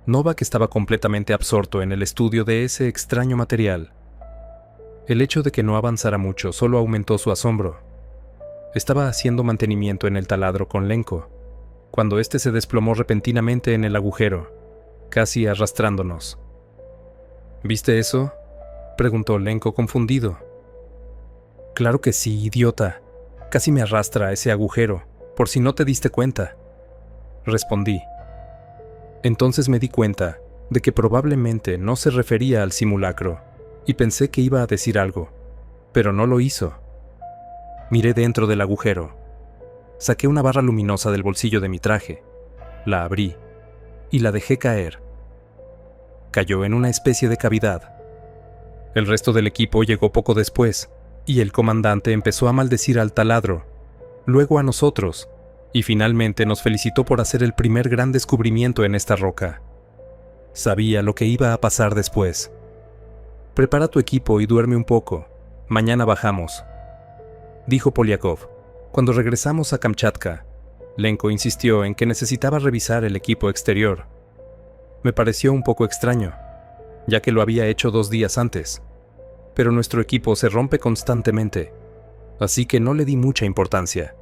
[SPEAKER 1] Novak estaba completamente absorto en el estudio de ese extraño material. El hecho de que no avanzara mucho solo aumentó su asombro. Estaba haciendo mantenimiento en el taladro con Lenko, cuando este se desplomó repentinamente en el agujero, casi arrastrándonos. ¿Viste eso?, preguntó Lenko confundido. Claro que sí, idiota. Casi me arrastra a ese agujero, por si no te diste cuenta, respondí. Entonces me di cuenta de que probablemente no se refería al simulacro, y pensé que iba a decir algo, pero no lo hizo. Miré dentro del agujero. Saqué una barra luminosa del bolsillo de mi traje, la abrí y la dejé caer. Cayó en una especie de cavidad. El resto del equipo llegó poco después, y el comandante empezó a maldecir al taladro, luego a nosotros, y finalmente nos felicitó por hacer el primer gran descubrimiento en esta roca. Sabía lo que iba a pasar después. Prepara tu equipo y duerme un poco. Mañana bajamos, dijo Polyakov. Cuando regresamos a Kamchatka, Lenko insistió en que necesitaba revisar el equipo exterior. Me pareció un poco extraño, ya que lo había hecho 2 días antes, pero nuestro equipo se rompe constantemente, así que no le di mucha importancia.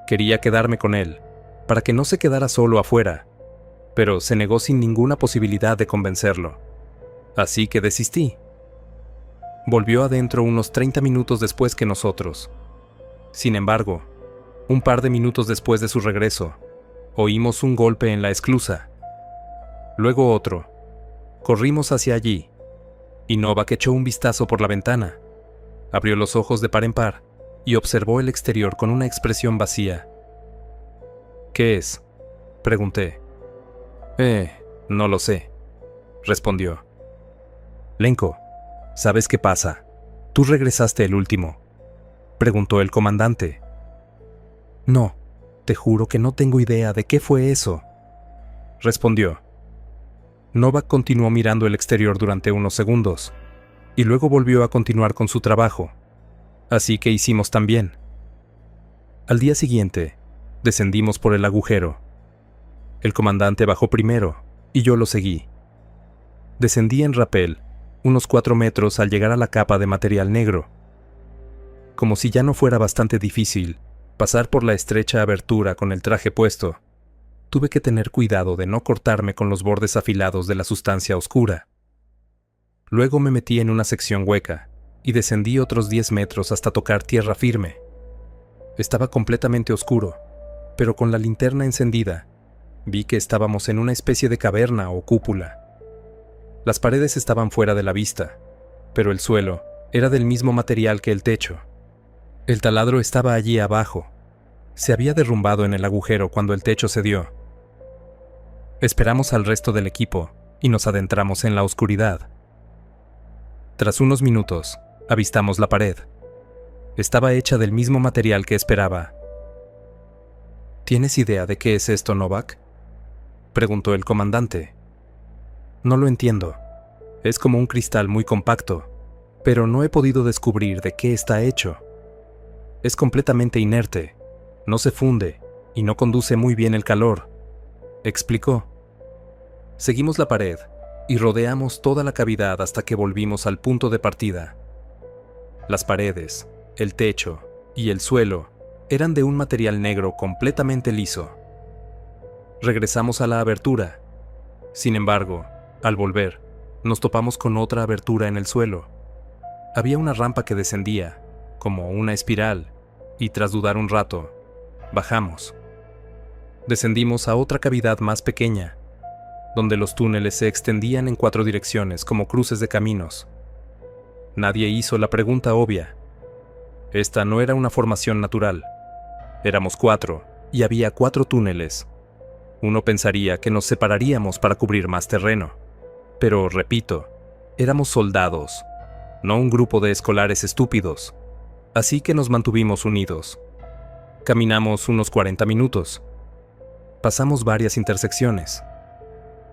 [SPEAKER 1] Quería quedarme con él, para que no se quedara solo afuera, pero se negó sin ninguna posibilidad de convencerlo, así que desistí. Volvió adentro unos 30 minutos después que nosotros. Sin embargo, un par de minutos después de su regreso, oímos un golpe en la esclusa. Luego otro. Corrimos hacia allí, y Novak echó un vistazo por la ventana. Abrió los ojos de par en par y observó el exterior con una expresión vacía. ¿Qué es?, pregunté. No lo sé, respondió. Lenko, ¿sabes qué pasa? Tú regresaste el último, preguntó el comandante. No, te juro que no tengo idea de qué fue eso, respondió. Novak continuó mirando el exterior durante unos segundos, y luego volvió a continuar con su trabajo, así que hicimos también. Al día siguiente, descendimos por el agujero. El comandante bajó primero, y yo lo seguí. Descendí en rapel, unos 4 metros al llegar a la capa de material negro. Como si ya no fuera bastante difícil pasar por la estrecha abertura con el traje puesto, tuve que tener cuidado de no cortarme con los bordes afilados de la sustancia oscura. Luego me metí en una sección hueca y descendí otros 10 metros hasta tocar tierra firme. Estaba completamente oscuro, pero con la linterna encendida, vi que estábamos en una especie de caverna o cúpula. Las paredes estaban fuera de la vista, pero el suelo era del mismo material que el techo. El taladro estaba allí abajo. Se había derrumbado en el agujero cuando el techo cedió. Esperamos al resto del equipo y nos adentramos en la oscuridad. Tras unos minutos, avistamos la pared. Estaba hecha del mismo material que esperaba. ¿Tienes idea de qué es esto, Novak?, preguntó el comandante. No lo entiendo. Es como un cristal muy compacto, pero no he podido descubrir de qué está hecho. Es completamente inerte, no se funde y no conduce muy bien el calor, explicó. Seguimos la pared y rodeamos toda la cavidad hasta que volvimos al punto de partida. Las paredes, el techo y el suelo eran de un material negro completamente liso. Regresamos a la abertura. Sin embargo, al volver, nos topamos con otra abertura en el suelo. Había una rampa que descendía, como una espiral, y tras dudar un rato, bajamos. Descendimos a otra cavidad más pequeña, donde los túneles se extendían en 4 direcciones como cruces de caminos. Nadie hizo la pregunta obvia. Esta no era una formación natural. Éramos 4 y había 4 túneles. Uno pensaría que nos separaríamos para cubrir más terreno. Pero, repito, éramos soldados, no un grupo de escolares estúpidos. Así que nos mantuvimos unidos. Caminamos unos 40 minutos. Pasamos varias intersecciones.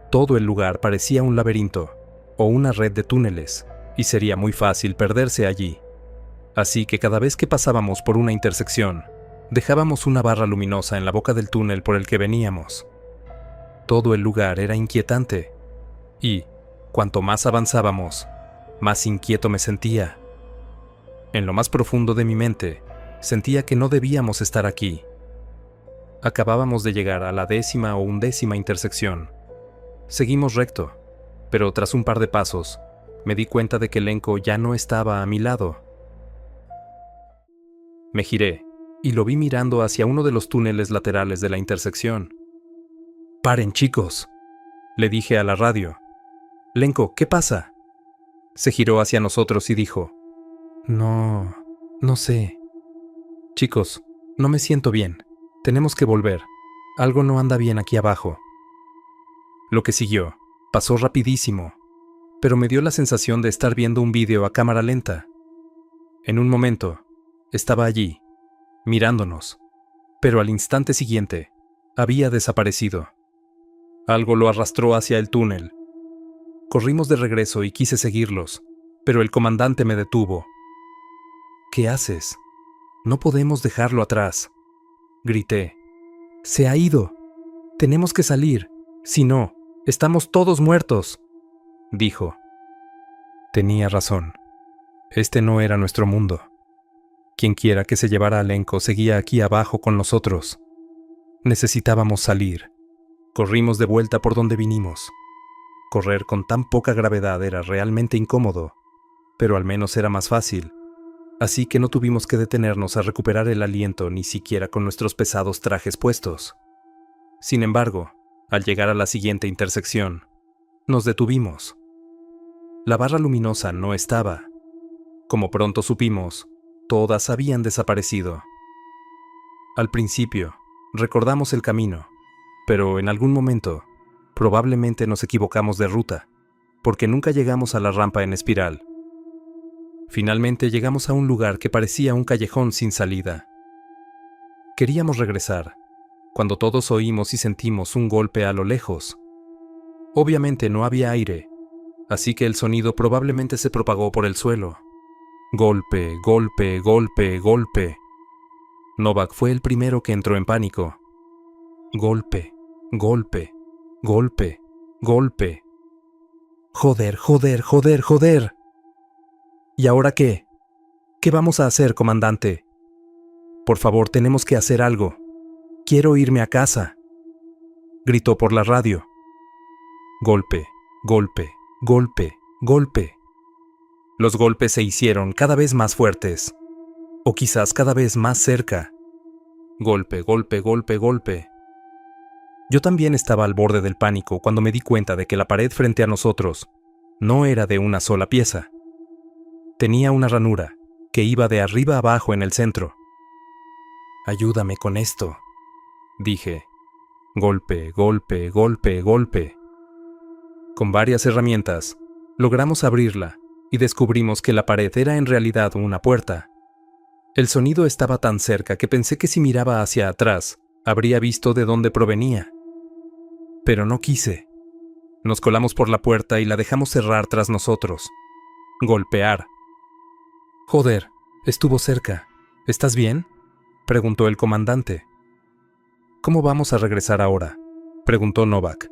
[SPEAKER 1] Todo el lugar parecía un laberinto o una red de túneles, y sería muy fácil perderse allí. Así que cada vez que pasábamos por una intersección, dejábamos una barra luminosa en la boca del túnel por el que veníamos. Todo el lugar era inquietante, y, cuanto más avanzábamos, más inquieto me sentía. En lo más profundo de mi mente, sentía que no debíamos estar aquí. Acabábamos de llegar a la 10ª o 11ª intersección. Seguimos recto, pero tras un par de pasos, me di cuenta de que Lenko ya no estaba a mi lado. Me giré y lo vi mirando hacia uno de los túneles laterales de la intersección. «¡Paren, chicos!», le dije a la radio. «Lenko, ¿qué pasa?». Se giró hacia nosotros y dijo: No sé. Chicos, no me siento bien. Tenemos que volver. Algo no anda bien aquí abajo. Lo que siguió pasó rapidísimo, pero me dio la sensación de estar viendo un vídeo a cámara lenta. En un momento, estaba allí, mirándonos, pero al instante siguiente, había desaparecido. Algo lo arrastró hacia el túnel. Corrimos de regreso y quise seguirlos, pero el comandante me detuvo. «¿Qué haces? No podemos dejarlo atrás», grité. «Se ha ido. Tenemos que salir. Si no, estamos todos muertos», dijo. Tenía razón. Este no era nuestro mundo. Quienquiera que se llevara a Lenko seguía aquí abajo con nosotros. Necesitábamos salir. Corrimos de vuelta por donde vinimos. Correr con tan poca gravedad era realmente incómodo, pero al menos era más fácil. Así que no tuvimos que detenernos a recuperar el aliento ni siquiera con nuestros pesados trajes puestos. Sin embargo, al llegar a la siguiente intersección, nos detuvimos. La barra luminosa no estaba. Como pronto supimos, todas habían desaparecido. Al principio, recordamos el camino, pero en algún momento, probablemente nos equivocamos de ruta, porque nunca llegamos a la rampa en espiral. Finalmente llegamos a un lugar que parecía un callejón sin salida. Queríamos regresar, cuando todos oímos y sentimos un golpe a lo lejos. Obviamente no había aire, así que el sonido probablemente se propagó por el suelo. Golpe, golpe, golpe, golpe. Novak fue el primero que entró en pánico. Golpe, golpe, golpe, golpe. Joder, joder, joder, joder. ¿Y ahora qué? ¿Qué vamos a hacer, comandante? Por favor, tenemos que hacer algo. Quiero irme a casa, gritó por la radio. Golpe, golpe, golpe, golpe. Los golpes se hicieron cada vez más fuertes, o quizás cada vez más cerca, Golpe, golpe, golpe, golpe. Yo también estaba al borde del pánico cuando me di cuenta de que la pared frente a nosotros no era de una sola pieza. Tenía una ranura que iba de arriba a abajo en el centro. «Ayúdame con esto», dije. Golpe, golpe, golpe, golpe. Con varias herramientas, logramos abrirla y descubrimos que la pared era en realidad una puerta. El sonido estaba tan cerca que pensé que si miraba hacia atrás, habría visto de dónde provenía. Pero no quise. Nos colamos por la puerta y la dejamos cerrar tras nosotros. Golpear. «Joder, estuvo cerca. ¿Estás bien?», preguntó el comandante. «¿Cómo vamos a regresar ahora?», preguntó Novak.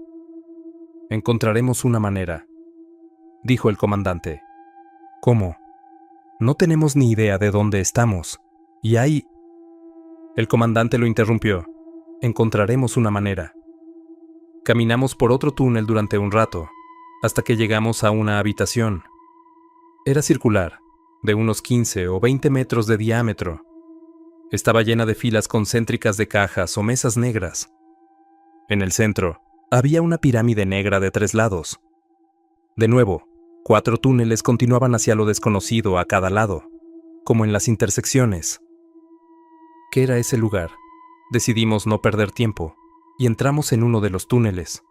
[SPEAKER 1] «Encontraremos una manera», dijo el comandante. «¿Cómo? No tenemos ni idea de dónde estamos. Y hay...» El comandante lo interrumpió. «Encontraremos una manera». Caminamos por otro túnel durante un rato, hasta que llegamos a una habitación. Era circular, de unos 15 o 20 metros de diámetro. Estaba llena de filas concéntricas de cajas o mesas negras. En el centro, había una pirámide negra de 3 lados. De nuevo, 4 túneles continuaban hacia lo desconocido a cada lado, como en las intersecciones. ¿Qué era ese lugar? Decidimos no perder tiempo y entramos en uno de los túneles.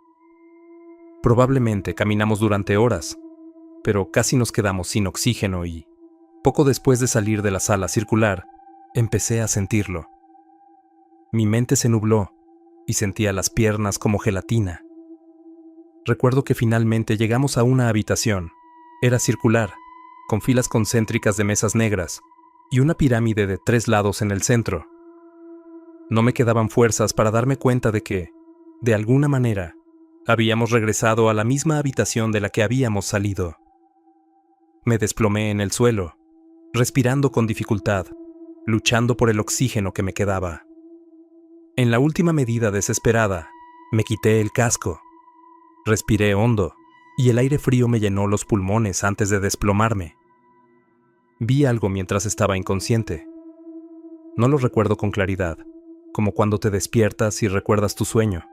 [SPEAKER 1] Probablemente caminamos durante horas, pero casi nos quedamos sin oxígeno y, poco después de salir de la sala circular, empecé a sentirlo. Mi mente se nubló y sentía las piernas como gelatina. Recuerdo que finalmente llegamos a una habitación. Era circular, con filas concéntricas de mesas negras y una pirámide de 3 lados en el centro. No me quedaban fuerzas para darme cuenta de que, de alguna manera, habíamos regresado a la misma habitación de la que habíamos salido. Me desplomé en el suelo, respirando con dificultad, luchando por el oxígeno que me quedaba. En la última medida desesperada, me quité el casco. Respiré hondo, y el aire frío me llenó los pulmones antes de desplomarme. Vi algo mientras estaba inconsciente. No lo recuerdo con claridad, como cuando te despiertas y recuerdas tu sueño,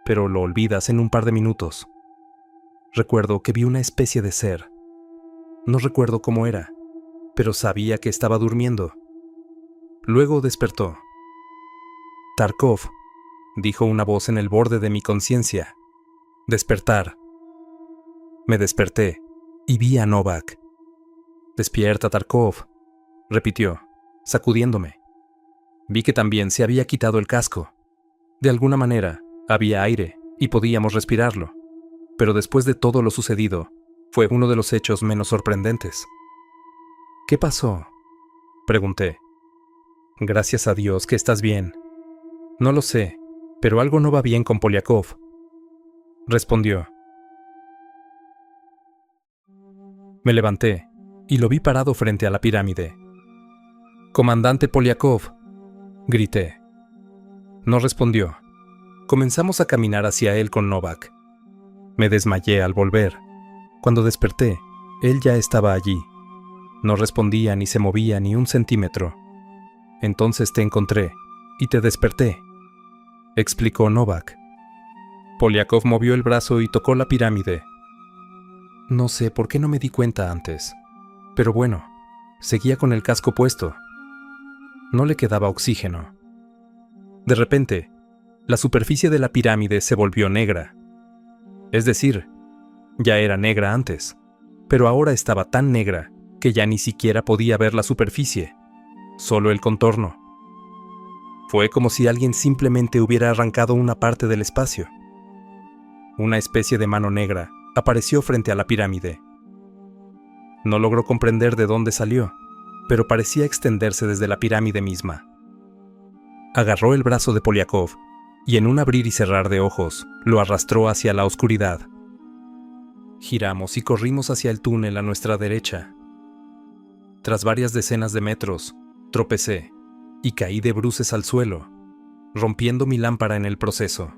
[SPEAKER 1] pero lo olvidas en un par de minutos. Recuerdo que vi una especie de ser. No recuerdo cómo era, pero sabía que estaba durmiendo. Luego despertó. «Tarkov», dijo una voz en el borde de mi conciencia. «Despertar». Me desperté y vi a Novak. «Despierta, Tarkov», repitió, sacudiéndome. Vi que también se había quitado el casco. De alguna manera, había aire y podíamos respirarlo. Pero después de todo lo sucedido, fue uno de los hechos menos sorprendentes. «¿Qué pasó?», pregunté. «Gracias a Dios que estás bien». «No lo sé, pero algo no va bien con Polyakov», respondió. Me levanté y lo vi parado frente a la pirámide. «Comandante Polyakov», grité. No respondió. Comenzamos a caminar hacia él con Novak. Me desmayé al volver. Cuando desperté, él ya estaba allí. No respondía ni se movía ni un centímetro. «Entonces te encontré y te desperté», explicó Novak. Polyakov movió el brazo y tocó la pirámide. No sé por qué no me di cuenta antes, pero bueno, seguía con el casco puesto. No le quedaba oxígeno. De repente, la superficie de la pirámide se volvió negra. Es decir, ya era negra antes, pero ahora estaba tan negra que ya ni siquiera podía ver la superficie, solo el contorno. Fue como si alguien simplemente hubiera arrancado una parte del espacio. Una especie de mano negra apareció frente a la pirámide. No logró comprender de dónde salió, pero parecía extenderse desde la pirámide misma. Agarró el brazo de Polyakov y en un abrir y cerrar de ojos lo arrastró hacia la oscuridad. Giramos y corrimos hacia el túnel a nuestra derecha. Tras varias decenas de metros, tropecé y caí de bruces al suelo, rompiendo mi lámpara en el proceso.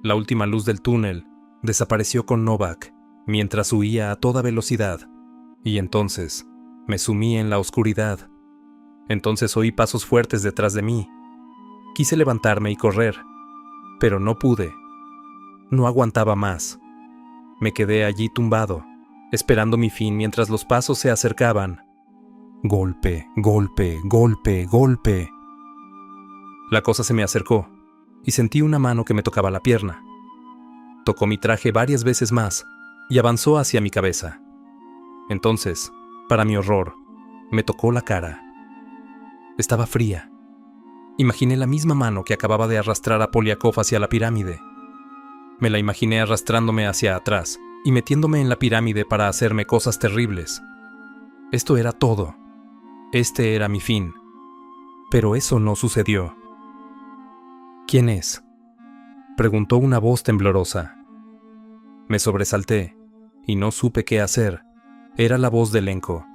[SPEAKER 1] La última luz del túnel desapareció con Novak mientras huía a toda velocidad, y entonces me sumí en la oscuridad. Entonces oí pasos fuertes detrás de mí Quise levantarme y correr, pero no pude. No aguantaba más. Me quedé allí tumbado, esperando mi fin mientras los pasos se acercaban. Golpe, golpe, golpe, golpe. La cosa se me acercó y sentí una mano que me tocaba la pierna. Tocó mi traje varias veces más y avanzó hacia mi cabeza. Entonces, para mi horror, me tocó la cara. Estaba fría. Imaginé la misma mano que acababa de arrastrar a Poliakov hacia la pirámide. Me la imaginé arrastrándome hacia atrás y metiéndome en la pirámide para hacerme cosas terribles. Esto era todo. Este era mi fin. Pero eso no sucedió. ¿Quién es?, preguntó una voz temblorosa. Me sobresalté y no supe qué hacer. Era la voz de Lenko.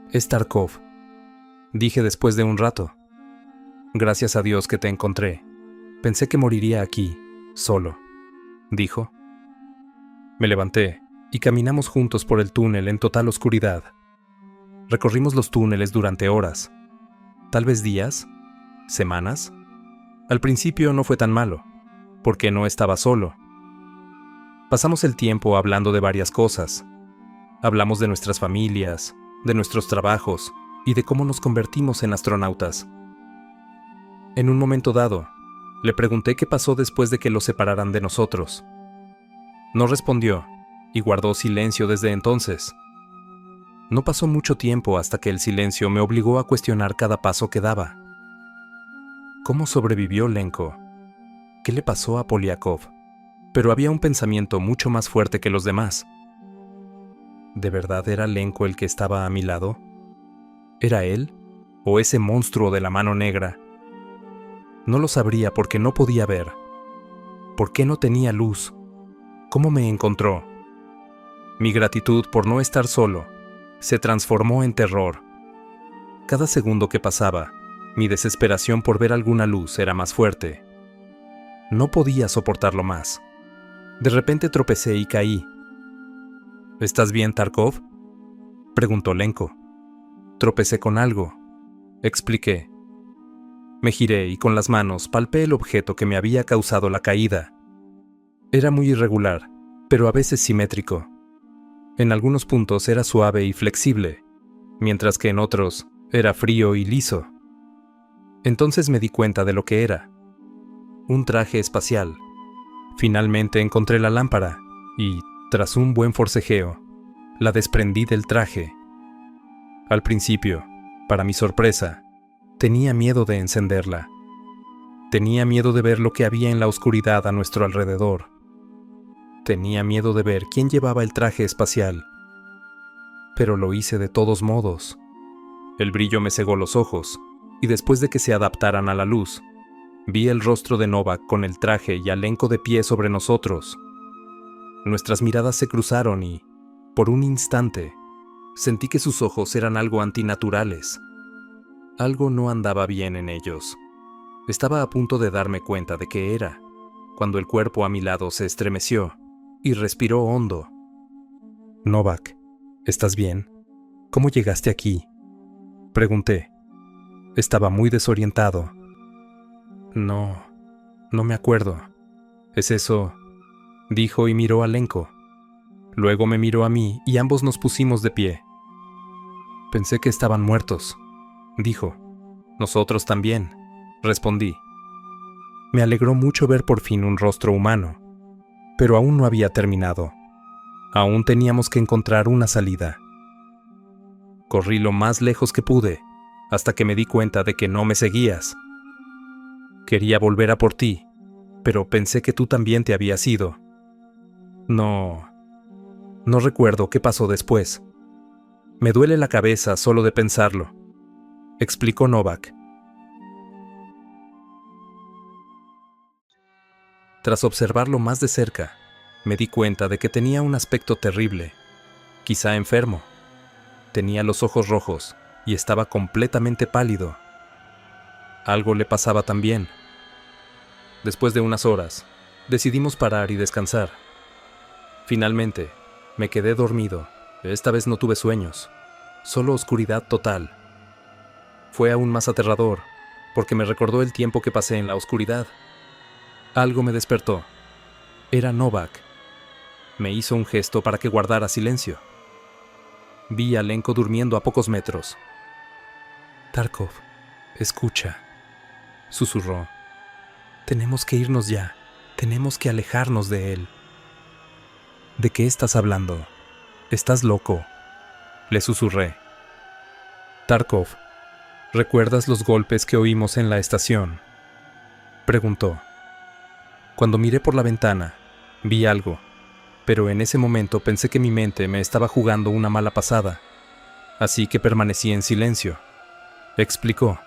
[SPEAKER 1] Es Tarkov, dije después de un rato. Gracias a Dios que te encontré. Pensé que moriría aquí, solo, dijo. Me levanté y caminamos juntos por el túnel en total oscuridad. Recorrimos los túneles durante horas, tal vez días, semanas. Al principio no fue tan malo, porque no estaba solo. Pasamos el tiempo hablando de varias cosas. Hablamos de nuestras familias, de nuestros trabajos y de cómo nos convertimos en astronautas. En un momento dado, le pregunté qué pasó después de que lo separaran de nosotros. No respondió y guardó silencio desde entonces. No pasó mucho tiempo hasta que el silencio me obligó a cuestionar cada paso que daba. ¿Cómo sobrevivió Lenko? ¿Qué le pasó a Poliakov? Pero había un pensamiento mucho más fuerte que los demás. ¿De verdad era Lenko el que estaba a mi lado? ¿Era él? ¿O ese monstruo de la mano negra? No lo sabría porque no podía ver. ¿Por qué no tenía luz? ¿Cómo me encontró? Mi gratitud por no estar solo se transformó en terror. Cada segundo que pasaba, mi desesperación por ver alguna luz era más fuerte. No podía soportarlo más. De repente tropecé y caí. ¿Estás bien, Tarkov?, preguntó Lenko. Tropecé con algo, expliqué. Me giré y con las manos palpé el objeto que me había causado la caída. Era muy irregular, pero a veces simétrico. En algunos puntos era suave y flexible, mientras que en otros era frío y liso. Entonces me di cuenta de lo que era. Un traje espacial. Finalmente encontré la lámpara y, tras un buen forcejeo, la desprendí del traje. Al principio, para mi sorpresa, tenía miedo de encenderla. Tenía miedo de ver lo que había en la oscuridad a nuestro alrededor. Tenía miedo de ver quién llevaba el traje espacial. Pero lo hice de todos modos. El brillo me cegó los ojos, y después de que se adaptaran a la luz, vi el rostro de Novak con el traje y a Lenko de pie sobre nosotros. Nuestras miradas se cruzaron y, por un instante, sentí que sus ojos eran algo antinaturales. Algo no andaba bien en ellos. Estaba a punto de darme cuenta de qué era, cuando el cuerpo a mi lado se estremeció y respiró hondo. Novak, ¿estás bien? ¿Cómo llegaste aquí?, pregunté. Estaba muy desorientado. No me acuerdo. ¿Es eso?, dijo y miró a Lenko. Luego me miró a mí y ambos nos pusimos de pie. Pensé que estaban muertos, dijo. Nosotros también, respondí. Me alegró mucho ver por fin un rostro humano, pero aún no había terminado. Aún teníamos que encontrar una salida. Corrí lo más lejos que pude, hasta que me di cuenta de que no me seguías. Quería volver a por ti, pero pensé que tú también te habías ido. No recuerdo qué pasó después. Me duele la cabeza solo de pensarlo, explicó Novak. Tras observarlo más de cerca, me di cuenta de que tenía un aspecto terrible, quizá enfermo. Tenía los ojos rojos y estaba completamente pálido. Algo le pasaba también. Después de unas horas, decidimos parar y descansar. Finalmente, me quedé dormido. Esta vez no tuve sueños, solo oscuridad total. Fue aún más aterrador, porque me recordó el tiempo que pasé en la oscuridad. Algo me despertó. Era Novak. Me hizo un gesto para que guardara silencio. Vi a Lenko durmiendo a pocos metros. «Tarkov, escucha», susurró. «Tenemos que irnos ya. Tenemos que alejarnos de él». «¿De qué estás hablando? Estás loco», le susurré. «Tarkov, ¿recuerdas los golpes que oímos en la estación?», preguntó. Cuando miré por la ventana, vi algo, pero en ese momento pensé que mi mente me estaba jugando una mala pasada, así que permanecí en silencio. Explicó.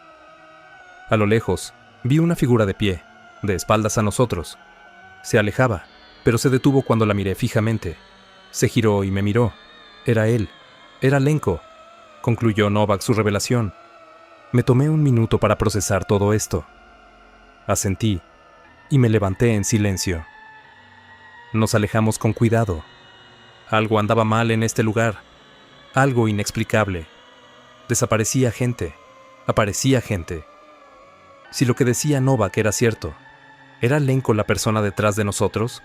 [SPEAKER 1] A lo lejos, vi una figura de pie, de espaldas a nosotros. Se alejaba, pero se detuvo cuando la miré fijamente. Se giró y me miró. Era él. Era Lenko. Concluyó Novak su revelación. Me tomé un minuto para procesar todo esto. Asentí y me levanté en silencio. Nos alejamos con cuidado. Algo andaba mal en este lugar. Algo inexplicable. Desaparecía gente. Aparecía gente. Si lo que decía Novak era cierto, ¿era Lenko la persona detrás de nosotros?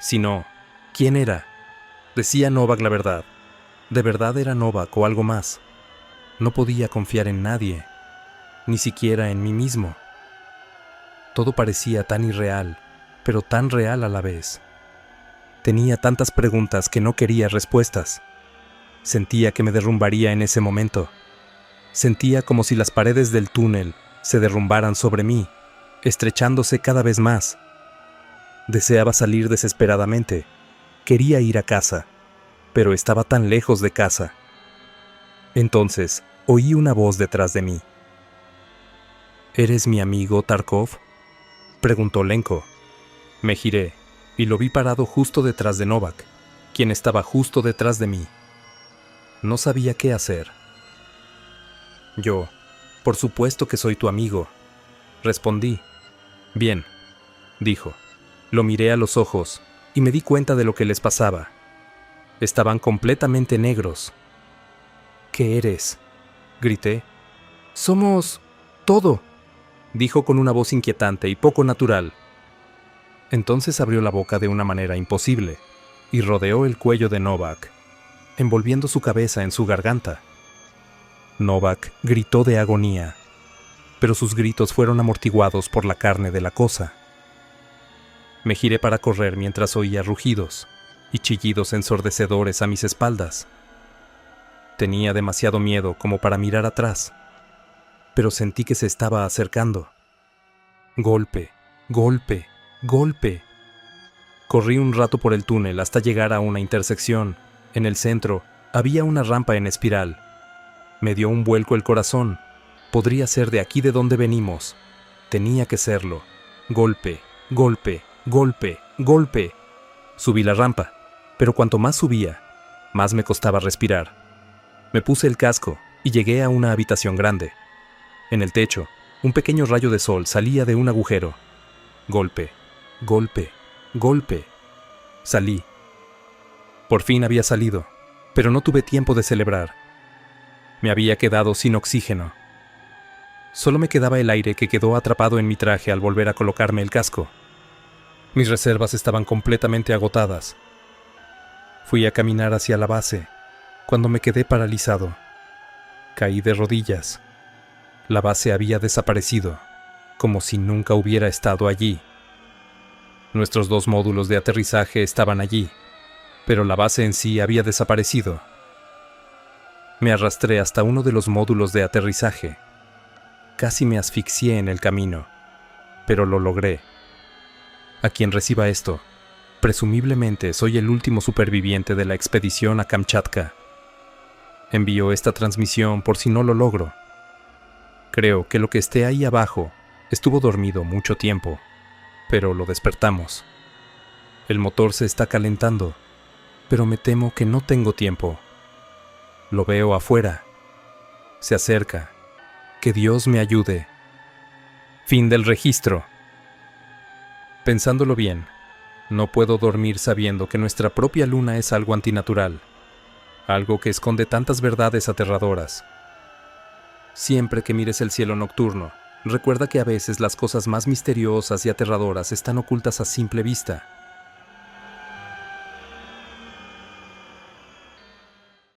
[SPEAKER 1] Si no, ¿quién era? Decía Novak la verdad. ¿De verdad era Novak o algo más? No podía confiar en nadie, ni siquiera en mí mismo. Todo parecía tan irreal, pero tan real a la vez. Tenía tantas preguntas que no quería respuestas. Sentía que me derrumbaría en ese momento. Sentía como si las paredes del túnel se derrumbaran sobre mí, estrechándose cada vez más. Deseaba salir desesperadamente. Quería ir a casa, pero estaba tan lejos de casa. Entonces, oí una voz detrás de mí. ¿Eres mi amigo Tarkov?, preguntó Lenko. Me giré y lo vi parado justo detrás de Novak, quien estaba justo detrás de mí. No sabía qué hacer. Yo, por supuesto que soy tu amigo, respondí. Bien, dijo. Lo miré a los ojos y me di cuenta de lo que les pasaba. Estaban completamente negros. ¿Qué eres?, grité. Somos todo, dijo con una voz inquietante y poco natural. Entonces abrió la boca de una manera imposible y rodeó el cuello de Novak, envolviendo su cabeza en su garganta. Novak gritó de agonía, pero sus gritos fueron amortiguados por la carne de la cosa. Me giré para correr mientras oía rugidos y chillidos ensordecedores a mis espaldas. Tenía demasiado miedo como para mirar atrás, pero sentí que se estaba acercando. Golpe, golpe, golpe. Corrí un rato por el túnel hasta llegar a una intersección. En el centro había una rampa en espiral. Me dio un vuelco el corazón. Podría ser de aquí de donde venimos. Tenía que serlo. Golpe, golpe, golpe, golpe. Subí la rampa, pero cuanto más subía, más me costaba respirar. Me puse el casco y llegué a una habitación grande. En el techo, un pequeño rayo de sol salía de un agujero. Golpe, golpe, golpe. Salí. Por fin había salido, pero no tuve tiempo de celebrar. Me había quedado sin oxígeno. Solo me quedaba el aire que quedó atrapado en mi traje al volver a colocarme el casco. Mis reservas estaban completamente agotadas. Fui a caminar hacia la base, cuando me quedé paralizado. Caí de rodillas. La base había desaparecido, como si nunca hubiera estado allí. Nuestros 2 módulos de aterrizaje estaban allí, pero la base en sí había desaparecido. Me arrastré hasta uno de los módulos de aterrizaje. Casi me asfixié en el camino, pero lo logré. A quien reciba esto, presumiblemente soy el último superviviente de la expedición a Kamchatka. Envío esta transmisión por si no lo logro. Creo que lo que esté ahí abajo estuvo dormido mucho tiempo, pero lo despertamos. El motor se está calentando, pero me temo que no tengo tiempo. Lo veo afuera. Se acerca. Que Dios me ayude. Fin del registro. Pensándolo bien, no puedo dormir sabiendo que nuestra propia luna es algo antinatural, algo que esconde tantas verdades aterradoras. Siempre que mires el cielo nocturno, Recuerda que a veces las cosas más misteriosas y aterradoras están ocultas a simple vista,